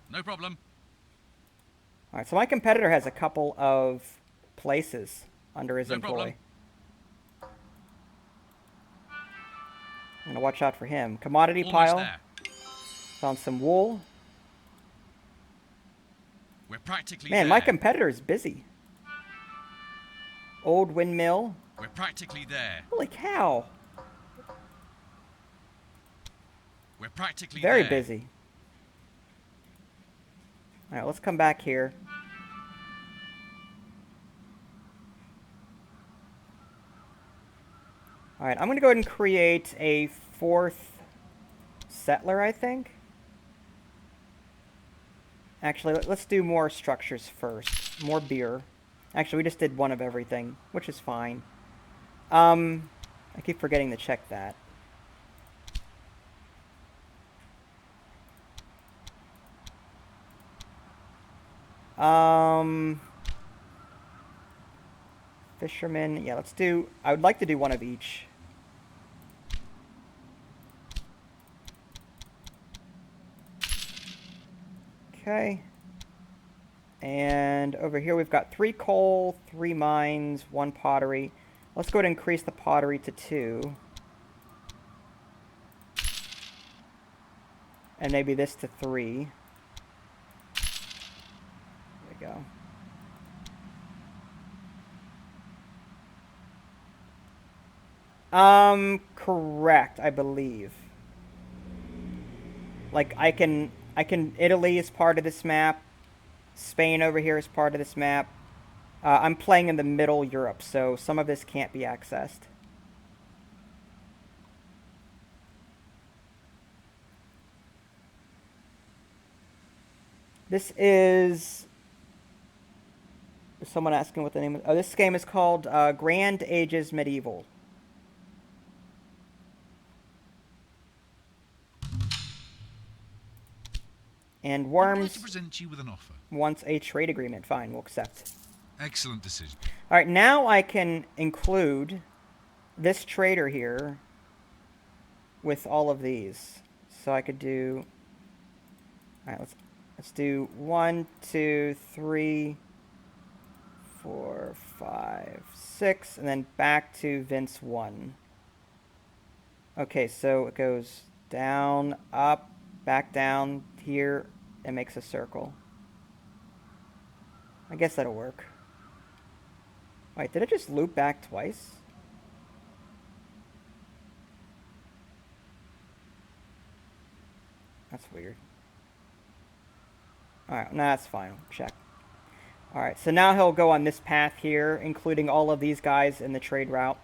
No problem. Alright, so my competitor has a couple of places under his No employ. problem. I'm gonna watch out for him. Commodity Almost pile. there. Found some wool. We're practically Man, there. my competitor is busy. Old windmill. We're practically there. Holy cow. We're practically Very there. busy. Alright, let's come back here. Alright, I'm going to go ahead and create a 4th settler, I think. Actually, let's do more structures first. More beer. Actually, we just did one of everything, which is fine. I keep forgetting to check that. Fisherman. Yeah, let's do... I would like to do one of each. Okay. And over here we've got 3 coal, 3 mines, 1 pottery. Let's go ahead and increase the pottery to 2. And maybe this to 3. There we go. Correct, I believe. Like, Italy is part of this map. Spain over here is part of this map. I'm playing in the middle Europe, so some of this can't be accessed. This is... Is someone asking what the name is? Oh, this game is called Grand Ages Medieval. And I'd like Worms to present you with an offer. wants a trade agreement. Fine, we'll accept. Excellent decision. Alright, now I can include this trader here with all of these. So I could do... Alright, let's do 1, 2, 3, 4, 5, 6, and then back to Vince 1. Okay, so it goes down, up, back down, here, and makes a circle. I guess that'll work. Wait, did it just loop back twice? That's weird. Alright, nah, that's fine. Check. Alright, so now he'll go on this path here, including all of these guys in the trade route.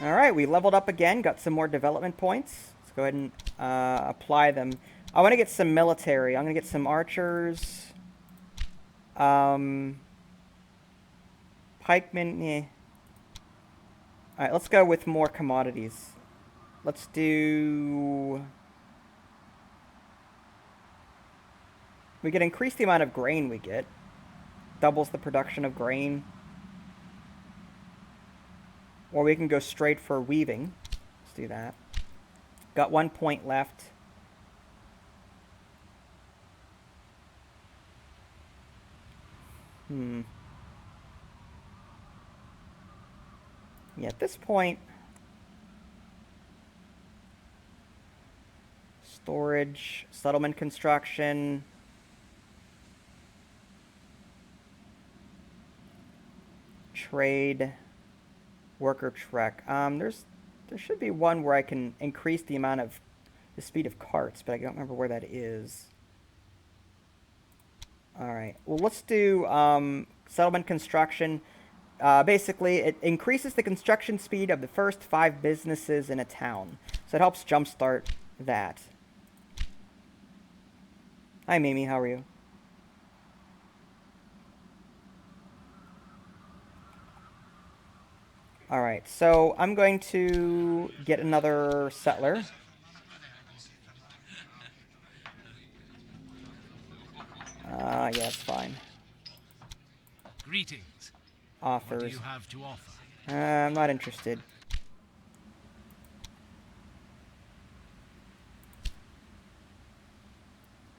Alright, we leveled up again, got some more development points. Let's go ahead and apply them. I want to get some military. I'm going to get some archers. Pikemen, eh. Alright, let's go with more commodities. Let's do... We can increase the amount of grain we get. Doubles the production of grain. Or we can go straight for weaving. Let's do that. Got 1 point left. Yeah, at this point... Storage, settlement construction... Trade... Worker trek. There should be one where I can increase the amount of the speed of carts, but I don't remember where that is. Alright, well let's do settlement construction. Basically, it increases the construction speed of the first 5 businesses in a town. So it helps jumpstart that. Hi Mimi, how are you? Alright, so I'm going to get another settler. Yeah, it's fine. Greetings. Offers. What do you have to offer? I'm not interested.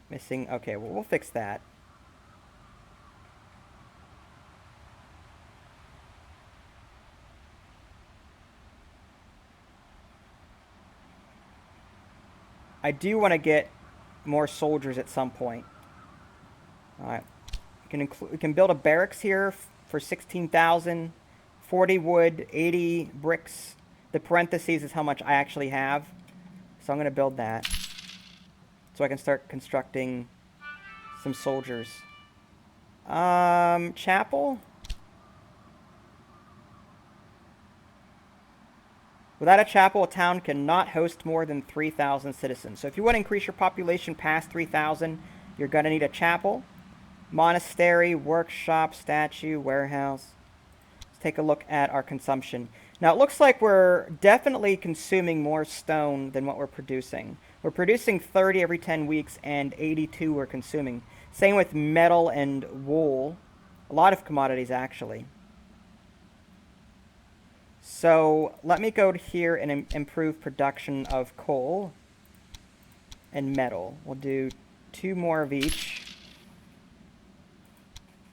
Missing. Okay, well, we'll fix that. I do want to get more soldiers at some point. Alright. We can build a barracks here for 16,000. 40 wood, 80 bricks. The parentheses is how much I actually have. So I'm going to build that. So I can start constructing some soldiers. Chapel? Without a chapel, a town cannot host more than 3,000 citizens. So if you want to increase your population past 3,000, you're going to need a chapel, monastery, workshop, statue, warehouse. Let's take a look at our consumption. Now it looks like we're definitely consuming more stone than what we're producing. We're producing 30 every 10 weeks and 82 we're consuming. Same with metal and wool. A lot of commodities actually. So let me go to here and improve production of coal and metal. We'll do 2 more of each.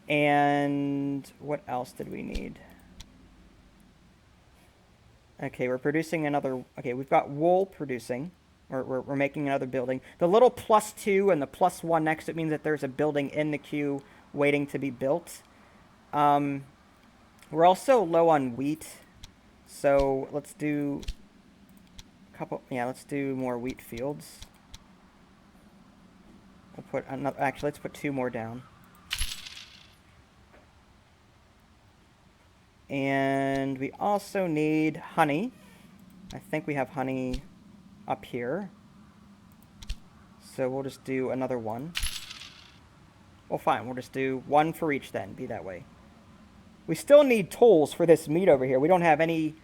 And what else did we need? Okay, we're producing another... Okay, we've got wool producing. We're making another building. The little +2 and the +1 next to it means that there's a building in the queue waiting to be built. We're also low on wheat. So let's do a couple... Yeah, let's do more wheat fields. We'll put another... Actually, let's put 2 more down. And we also need honey. I think we have honey up here. So we'll just do another one. Well, fine. We'll just do 1 for each then. Be that way. We still need tools for this meat over here. We don't have any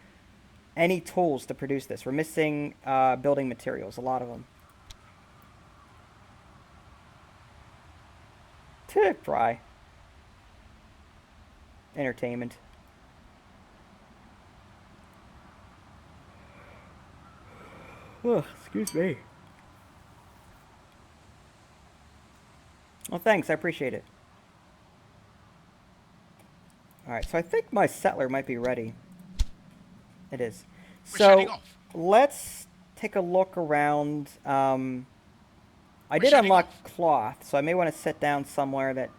tools to produce this. We're missing building materials. A lot of them. Try. Entertainment. Oh, excuse me. Well, thanks. I appreciate it. Alright, so I think my settler might be ready. It is. So, let's take a look around. I did unlock cloth, so I may want to sit down somewhere that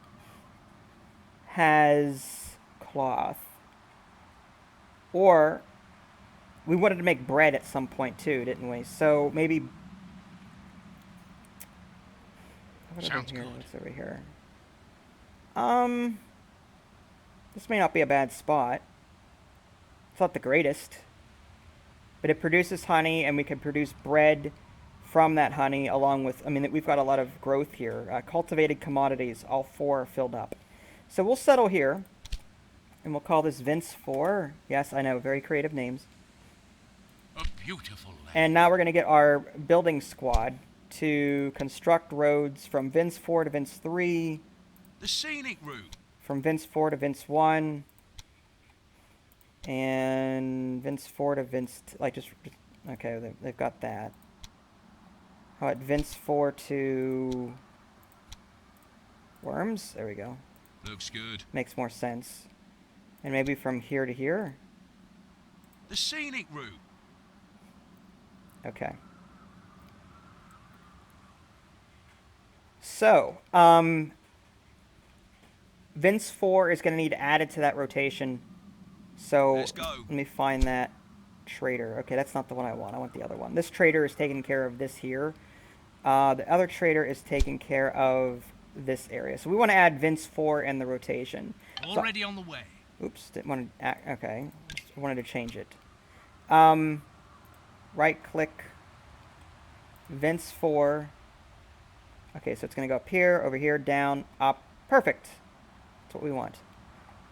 has cloth. Or we wanted to make bread at some point too, didn't we? So maybe. What Sounds over here? good. What's over here? This may not be a bad spot. It's not the greatest, but it produces honey, and we can produce bread from that honey, along with. I mean, we've got a lot of growth here. Cultivated commodities, all 4 are filled up. So we'll settle here, and we'll call this Vince 4. Yes, I know, very creative names. A beautiful land. And now we're going to get our building squad to construct roads from Vince 4 to Vince 3, The scenic route. from Vince 4 to Vince 1, and Vince 4 to Vince... okay, they've got that. How about Vince 4 to... Worms? There we go. Looks good. Makes more sense. And maybe from here to here? The scenic route. Okay. So, Vince 4 is going to need added to that rotation. So, Let's go. let me find that trader. Okay, that's not the one I want. I want the other one. This trader is taking care of this here. The other trader is taking care of this area. So we want to add Vince 4 in the rotation. Already on the way. Oops, didn't want to... okay, I wanted to change it. Right-click, Vince 4. Okay, so it's going to go up here, over here, down, up. Perfect. That's what we want.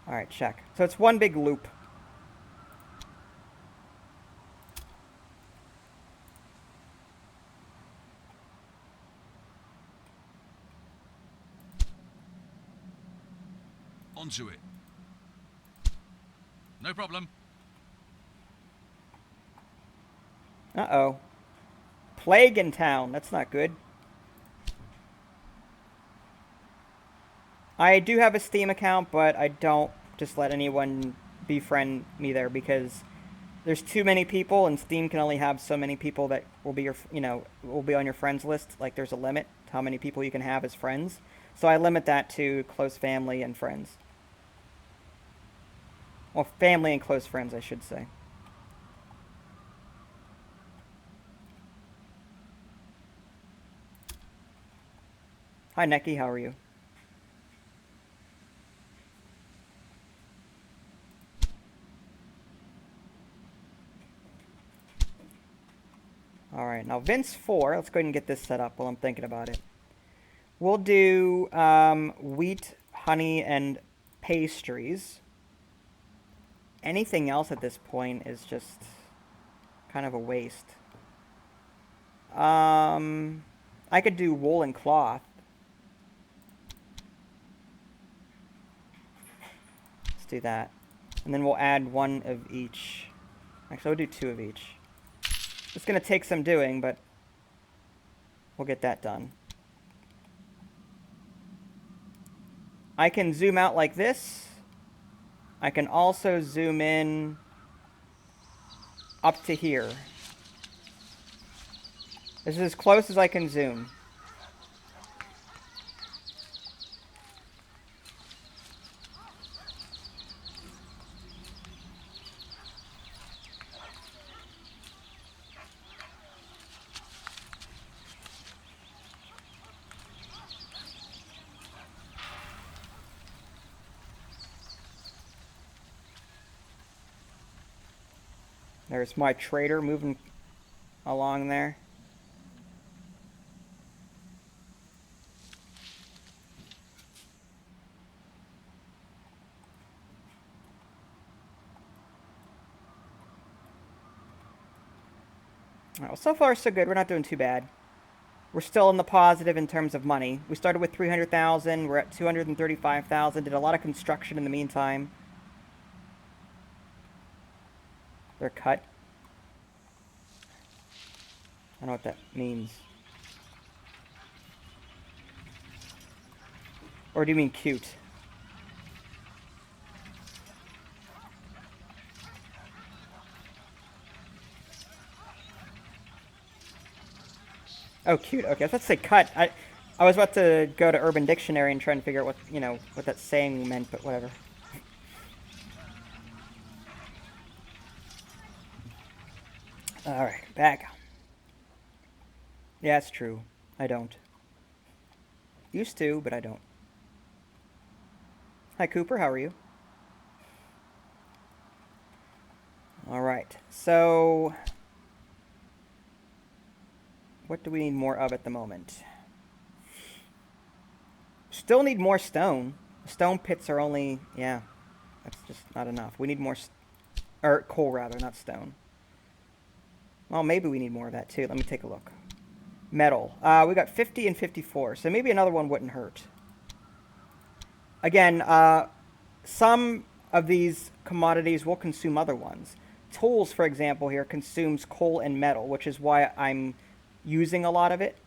All right, check. So it's one big loop. Onto it. No problem. Uh-oh. Plague in town. That's not good. I do have a Steam account, but I don't just let anyone befriend me there because there's too many people, and Steam can only have so many people that will be will be on your friends list. Like, there's a limit to how many people you can have as friends. So I limit that to close family and friends. Well, family and close friends, I should say. Hi, Neki. How are you? Alright, now Vince 4, let's go ahead and get this set up while I'm thinking about it. We'll do wheat, honey, and pastries. Anything else at this point is just kind of a waste. I could do wool and cloth. Let's do that. And then we'll add one of each. Actually, we'll do 2 of each. It's going to take some doing, but we'll get that done. I can zoom out like this. I can also zoom in up to here. This is as close as I can zoom. There's my trader moving along there. Well, so far so good. We're not doing too bad. We're still in the positive in terms of money. We started with 300,000. We're at 235,000. Did a lot of construction in the meantime. They're cut. I don't know what that means. Or do you mean cute? Oh, cute. Okay, I was about to say cut. I was about to go to Urban Dictionary and try and figure out what, what that saying meant, but whatever. Alright, back. Yeah, it's true. I don't. Used to, but I don't. Hi, Cooper. How are you? Alright, so... what do we need more of at the moment? Still need more stone. Stone pits are only... yeah, that's just not enough. We need more... or coal, rather, not stone. Well, maybe we need more of that, too. Let me take a look. Metal. We got 50 and 54, so maybe another one wouldn't hurt. Again, some of these commodities will consume other ones. Tools, for example, here consumes coal and metal, which is why I'm using a lot of it.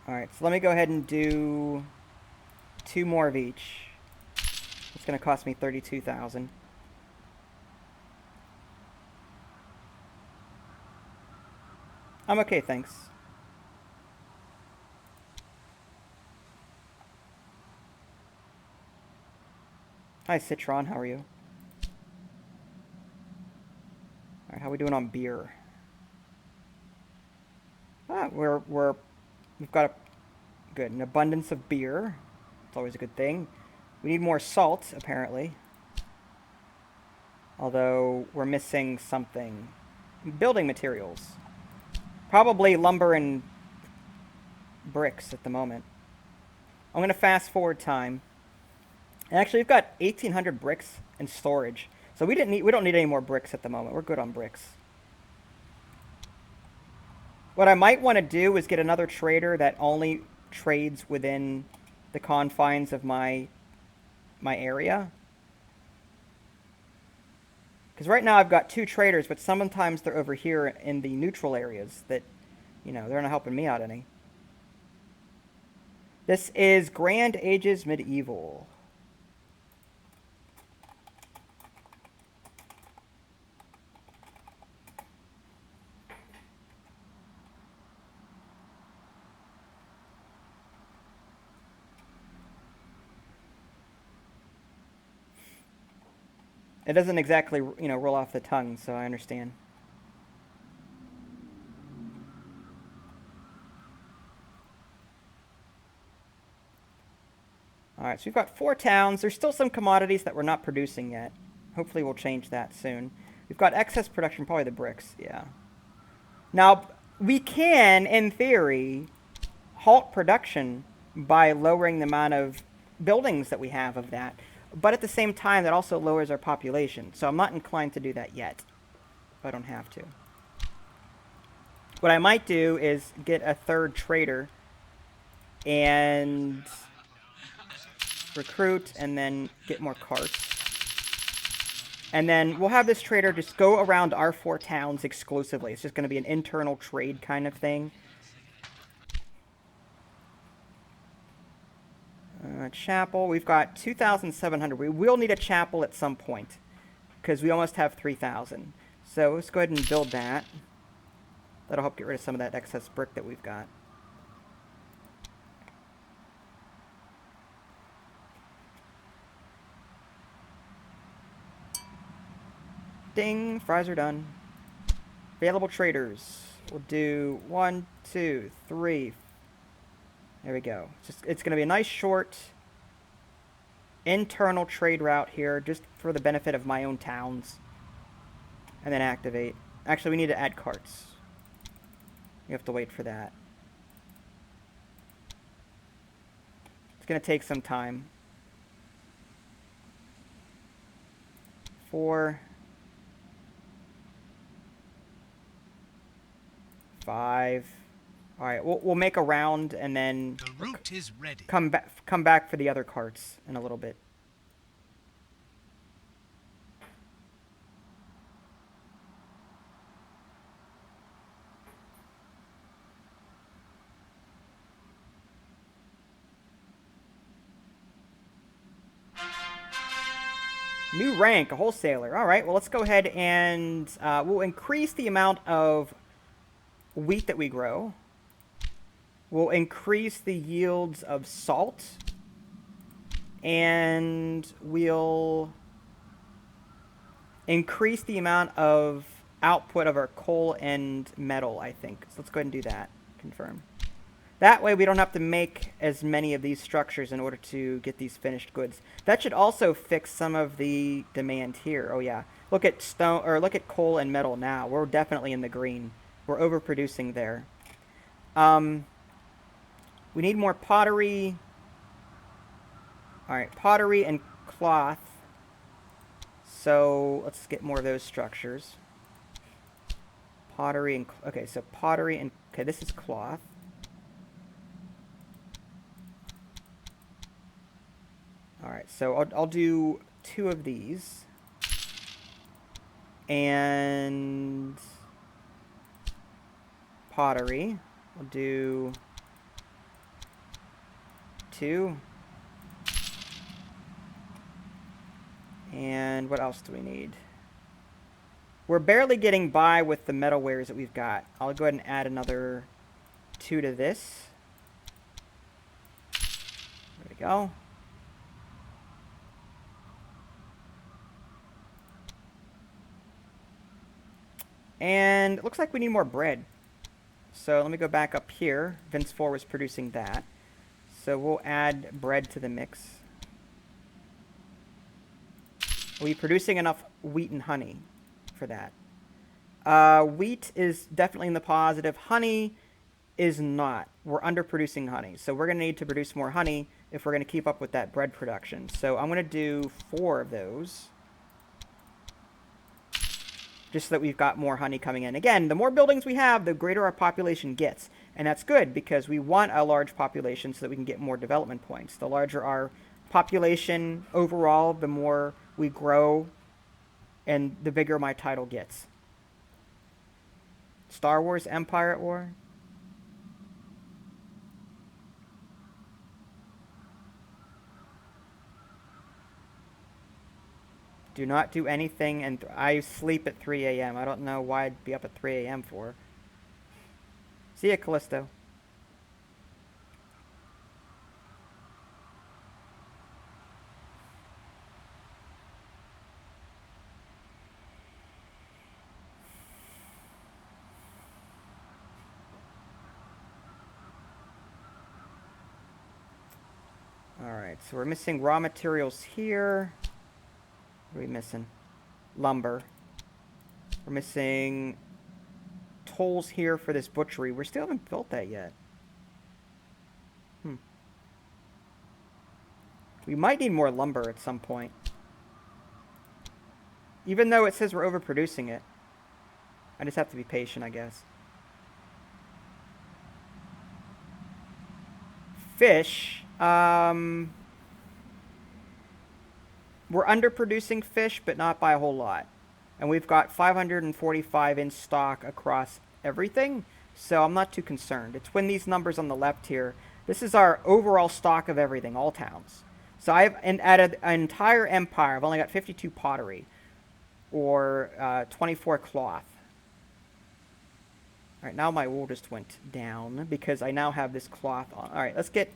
Alright, so let me go ahead and do 2 more of each. It's going to cost me 32,000. I'm okay, thanks. Hi, Citron. How are you? Alright, how are we doing on beer? We've got an abundance of beer. It's always a good thing. We need more salt, apparently. Although, we're missing something. Building materials. Probably lumber and bricks at the moment. I'm going to fast forward time. And actually, we've got 1,800 bricks in storage. So we don't need any more bricks at the moment. We're good on bricks. What I might want to do is get another trader that only trades within the confines of my area. Because right now I've got 2 traders, but sometimes they're over here in the neutral areas that, you know, they're not helping me out any. This is Grand Ages Medieval. It doesn't exactly, you know, roll off the tongue, so I understand. Alright, so we've got 4 towns. There's still some commodities that we're not producing yet. Hopefully we'll change that soon. We've got excess production, probably the bricks, yeah. Now, we can, in theory, halt production by lowering the amount of buildings that we have of that. But at the same time, that also lowers our population. So I'm not inclined to do that yet. If I don't have to. What I might do is get a 3rd trader and recruit and then get more carts. And then we'll have this trader just go around our 4 towns exclusively. It's just going to be an internal trade kind of thing. Chapel, we've got 2,700. We will need a chapel at some point because we almost have 3,000. So let's go ahead and build that. That'll help get rid of some of that excess brick that we've got. Ding, fries are done. Available traders. We'll do 1, 2, 3. There we go. It's going to be a nice short internal trade route here just for the benefit of my own towns. And then activate. Actually, we need to add carts. You have to wait for that. It's going to take some time. 4, 5. All right, we'll make a round and then The route is ready. come back for the other carts in a little bit. New rank, a wholesaler. All right, well, let's go ahead and we'll increase the amount of wheat that we grow. We'll increase the yields of salt. And we'll increase the amount of output of our coal and metal, I think. So let's go ahead and do that. Confirm. That way we don't have to make as many of these structures in order to get these finished goods. That should also fix some of the demand here. Oh yeah. Look at stone, or look at coal and metal now. We're definitely in the green. We're overproducing there. We need more pottery. Alright, pottery and cloth. So let's get more of those structures. Pottery and... Okay, so pottery and... Okay, this is cloth. Alright, so I'll do 2 of these. And... pottery. I'll do... 2. And what else do we need? We're barely getting by with the metal wares that we've got. I'll go ahead and add another 2 to this. There we go. And it looks like we need more bread. So let me go back up here. Vince 4 was producing that. So we'll add bread to the mix. Are we producing enough wheat and honey for that? Wheat is definitely in the positive. Honey is not. We're underproducing honey. So we're going to need to produce more honey if we're going to keep up with that bread production. So I'm going to do 4 of those. Just so that we've got more honey coming in. Again, the more buildings we have, the greater our population gets. And that's good because we want a large population so that we can get more development points. The larger our population overall, the more we grow and the bigger my title gets. Star Wars Empire at War? Do not do anything, and I sleep at 3 a.m. I don't know why I'd be up at 3 a.m. for. See ya, Callisto. Alright, so we're missing raw materials here. What are we missing? Lumber. We're missing tolls here for this butchery. We still haven't built that yet. We might need more lumber at some point. Even though it says we're overproducing it. I just have to be patient, I guess. Fish. We're underproducing fish, but not by a whole lot. And we've got 545 in stock across everything, so I'm not too concerned. It's when these numbers on the left here, this is our overall stock of everything, all towns. So I've added an entire empire. I've only got 52 pottery, or 24 cloth. All right, now my wool just went down because I now have this cloth on. All right, let's get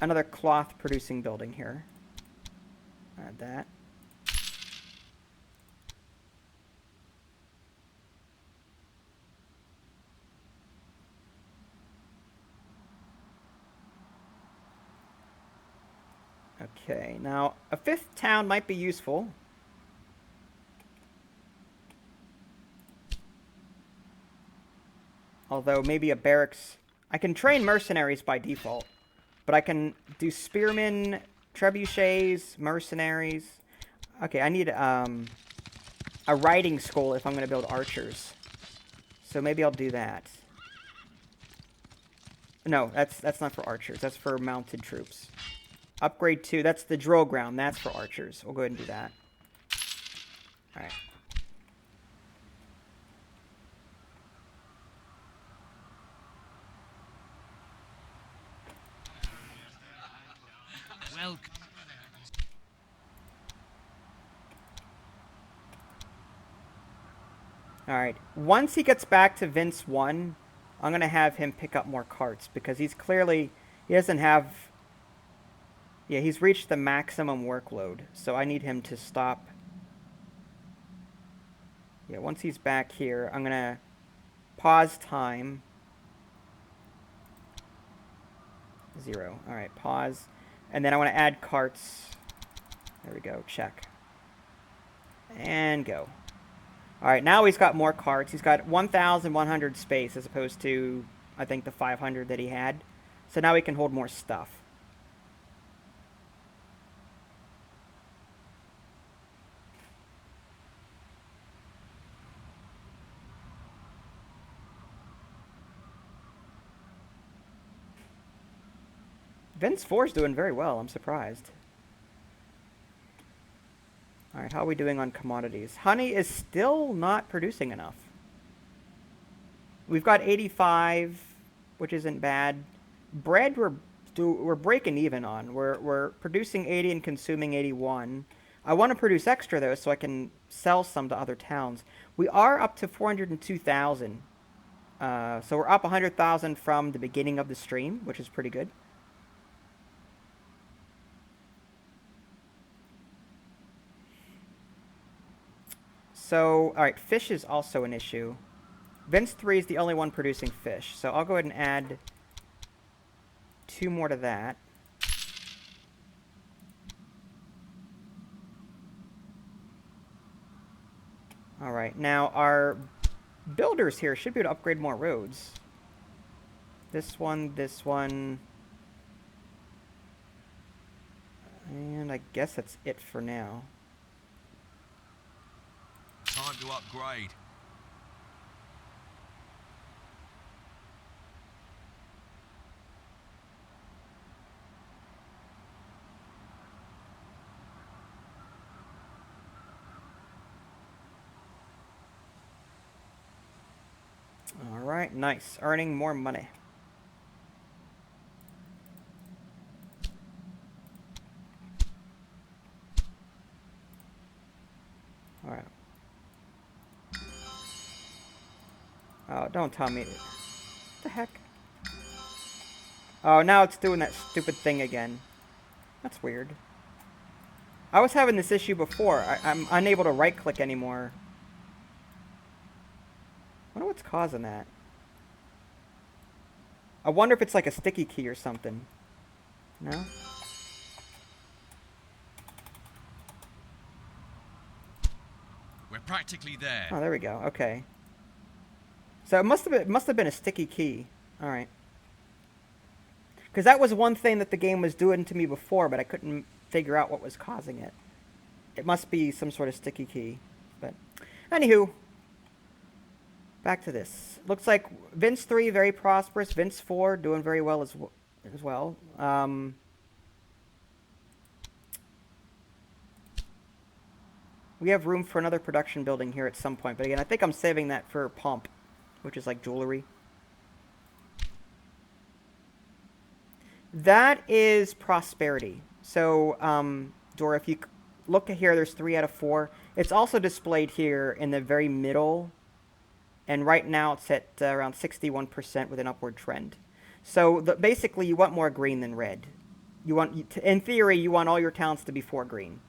another cloth producing building here. Add that. Okay, now a 5th town might be useful. Although maybe a barracks... I can train mercenaries by default. But I can do spearmen, trebuchets, mercenaries. Okay, I need a riding school if I'm going to build archers. So maybe I'll do that. No, that's not for archers. That's for mounted troops. Upgrade 2, that's the drill ground. That's for archers. We'll go ahead and do that. Alright. Well, Alright. Once he gets back to Vince 1, I'm going to have him pick up more carts because he's clearly... He doesn't have... Yeah, he's reached the maximum workload. So I need him to stop Yeah, once he's back here, I'm gonna pause time. 0. Alright, pause. And then I want to add carts. There we go, check. And go. Alright, now he's got more carts. He's got 1,100 space as opposed to, I think, the 500 that he had. So now he can hold more stuff. Vince 4's doing very well. I'm surprised. Alright, how are we doing on commodities? Honey is still not producing enough. We've got 85, which isn't bad. Bread, we're breaking even on. We're producing 80 and consuming 81. I want to produce extra, though, so I can sell some to other towns. We are up to 402,000. So we're up 100,000 from the beginning of the stream, which is pretty good. So, alright, fish is also an issue. Vince 3 is the only one producing fish, so I'll go ahead and add 2 more to that. Alright, now our builders here should be able to upgrade more roads. This one, and I guess that's it for now. Time to upgrade. Alright, nice. Earning more money. Alright. Oh, don't tell me. What the heck? Oh, now it's doing that stupid thing again. That's weird. I was having this issue before. I'm unable to right-click anymore. I wonder what's causing that. I wonder if it's like a sticky key or something. No? We're practically there. Oh, there we go. Okay. So it must have been a sticky key. All right. Because that was one thing that the game was doing to me before, but I couldn't figure out what was causing it. It must be some sort of sticky key. But anywho, back to this. Looks like Vince 3 very prosperous. Vince 4 doing very well as well. We have room for another production building here at some point, but again, I think I'm saving that for Pomp, which is like jewelry. That is prosperity. So, Dora, if you look here, there's 3 out of 4. It's also displayed here in the very middle, and right now it's at around 61% with an upward trend. So basically, you want more green than red. You want, in theory, you want all your towns to be 4 green.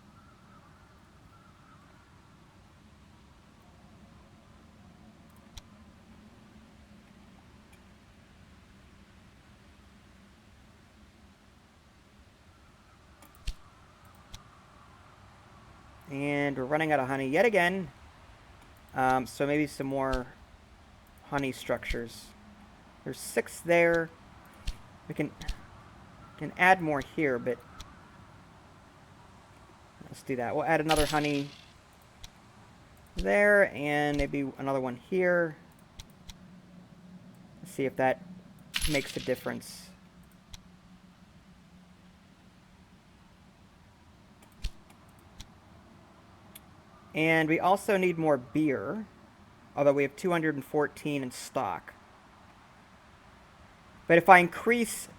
And we're running out of honey yet again. So maybe some more honey structures. There's 6 there. We can add more here, but let's do that. We'll add another honey there, and maybe another one here. Let's see if that makes a difference. And we also need more beer, although we have 214 in stock. But if I increase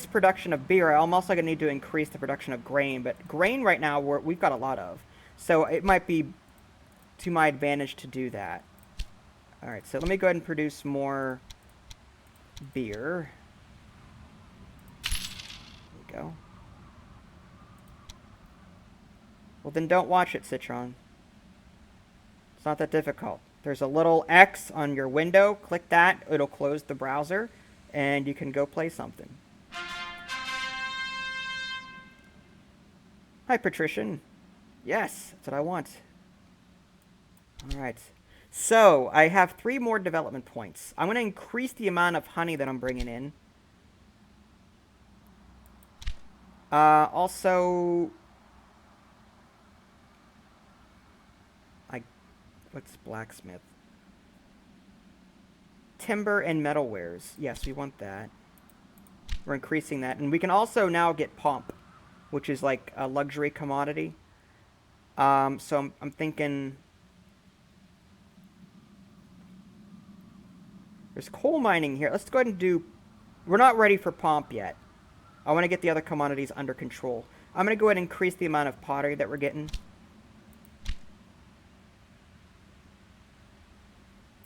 production of beer, I'm also going to need to increase the production of grain. But grain right now we've got a lot of, so it might be to my advantage to do that. All right, so let me go ahead and produce more beer. There we go. Well, then don't watch it, Citron. It's not that difficult. There's a little X on your window. Click that. It'll close the browser, and you can go play something. Hi, Patrician. Yes, that's what I want. All right. So, I have 3 more development points. I'm going to increase the amount of honey that I'm bringing in. Also... What's blacksmith? Timber and metalwares. Yes, we want that. We're increasing that. And we can also now get pomp, which is like a luxury commodity. So I'm thinking... There's coal mining here. Let's go ahead and do... We're not ready for pomp yet. I want to get the other commodities under control. I'm going to go ahead and increase the amount of pottery that we're getting.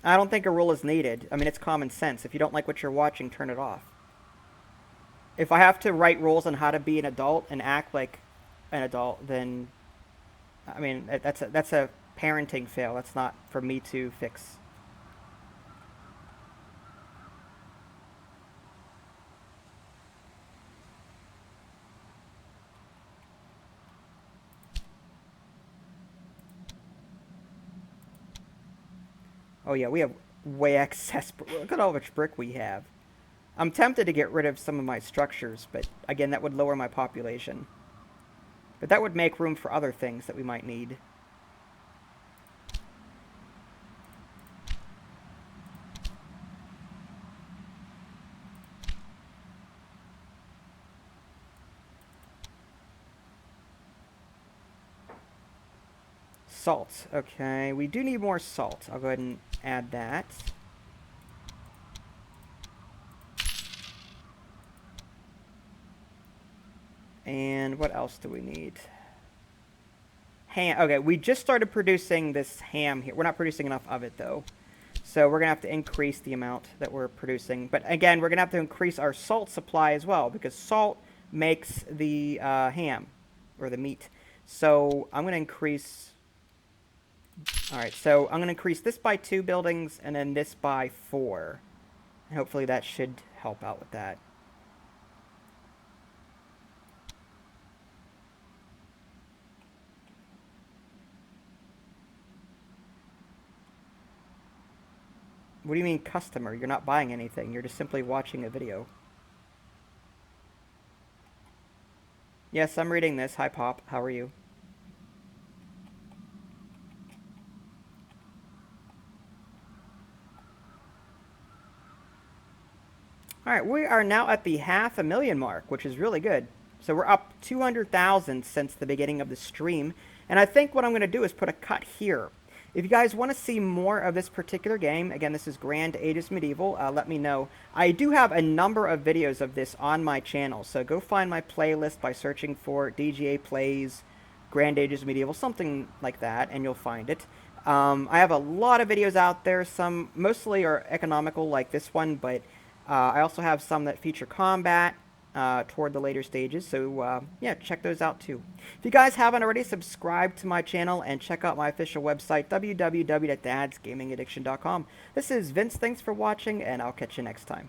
I don't think a rule is needed. I mean, it's common sense. If you don't like what you're watching, turn it off. If I have to write rules on how to be an adult and act like an adult, then... I mean, that's a parenting fail. That's not for me to fix. Oh yeah, we have way excess. Look at how much brick we have. I'm tempted to get rid of some of my structures, but again, that would lower my population. But that would make room for other things that we might need. Salt. Okay, we do need more salt. I'll go ahead and add that. And what else do we need? Ham. Okay, we just started producing this ham here. We're not producing enough of it, though. So we're going to have to increase the amount that we're producing. But again, we're going to have to increase our salt supply as well, because salt makes the ham, or the meat. So I'm going to increase... Alright, so I'm going to increase this by 2 buildings, and then this by 4. And hopefully that should help out with that. What do you mean customer? You're not buying anything. You're just simply watching a video. Yes, I'm reading this. Hi, Pop. How are you? Alright, we are now at the 500,000 mark, which is really good. So we're up 200,000 since the beginning of the stream. And I think what I'm going to do is put a cut here. If you guys want to see more of this particular game, again, this is Grand Ages Medieval, let me know. I do have a number of videos of this on my channel, so go find my playlist by searching for DGA Plays Grand Ages Medieval, something like that, and you'll find it. I have a lot of videos out there. Some mostly are economical, like this one, but I also have some that feature combat toward the later stages, so yeah, check those out too. If you guys haven't already, subscribe to my channel and check out my official website, www.dadsgamingaddiction.com. This is Vince, thanks for watching, and I'll catch you next time.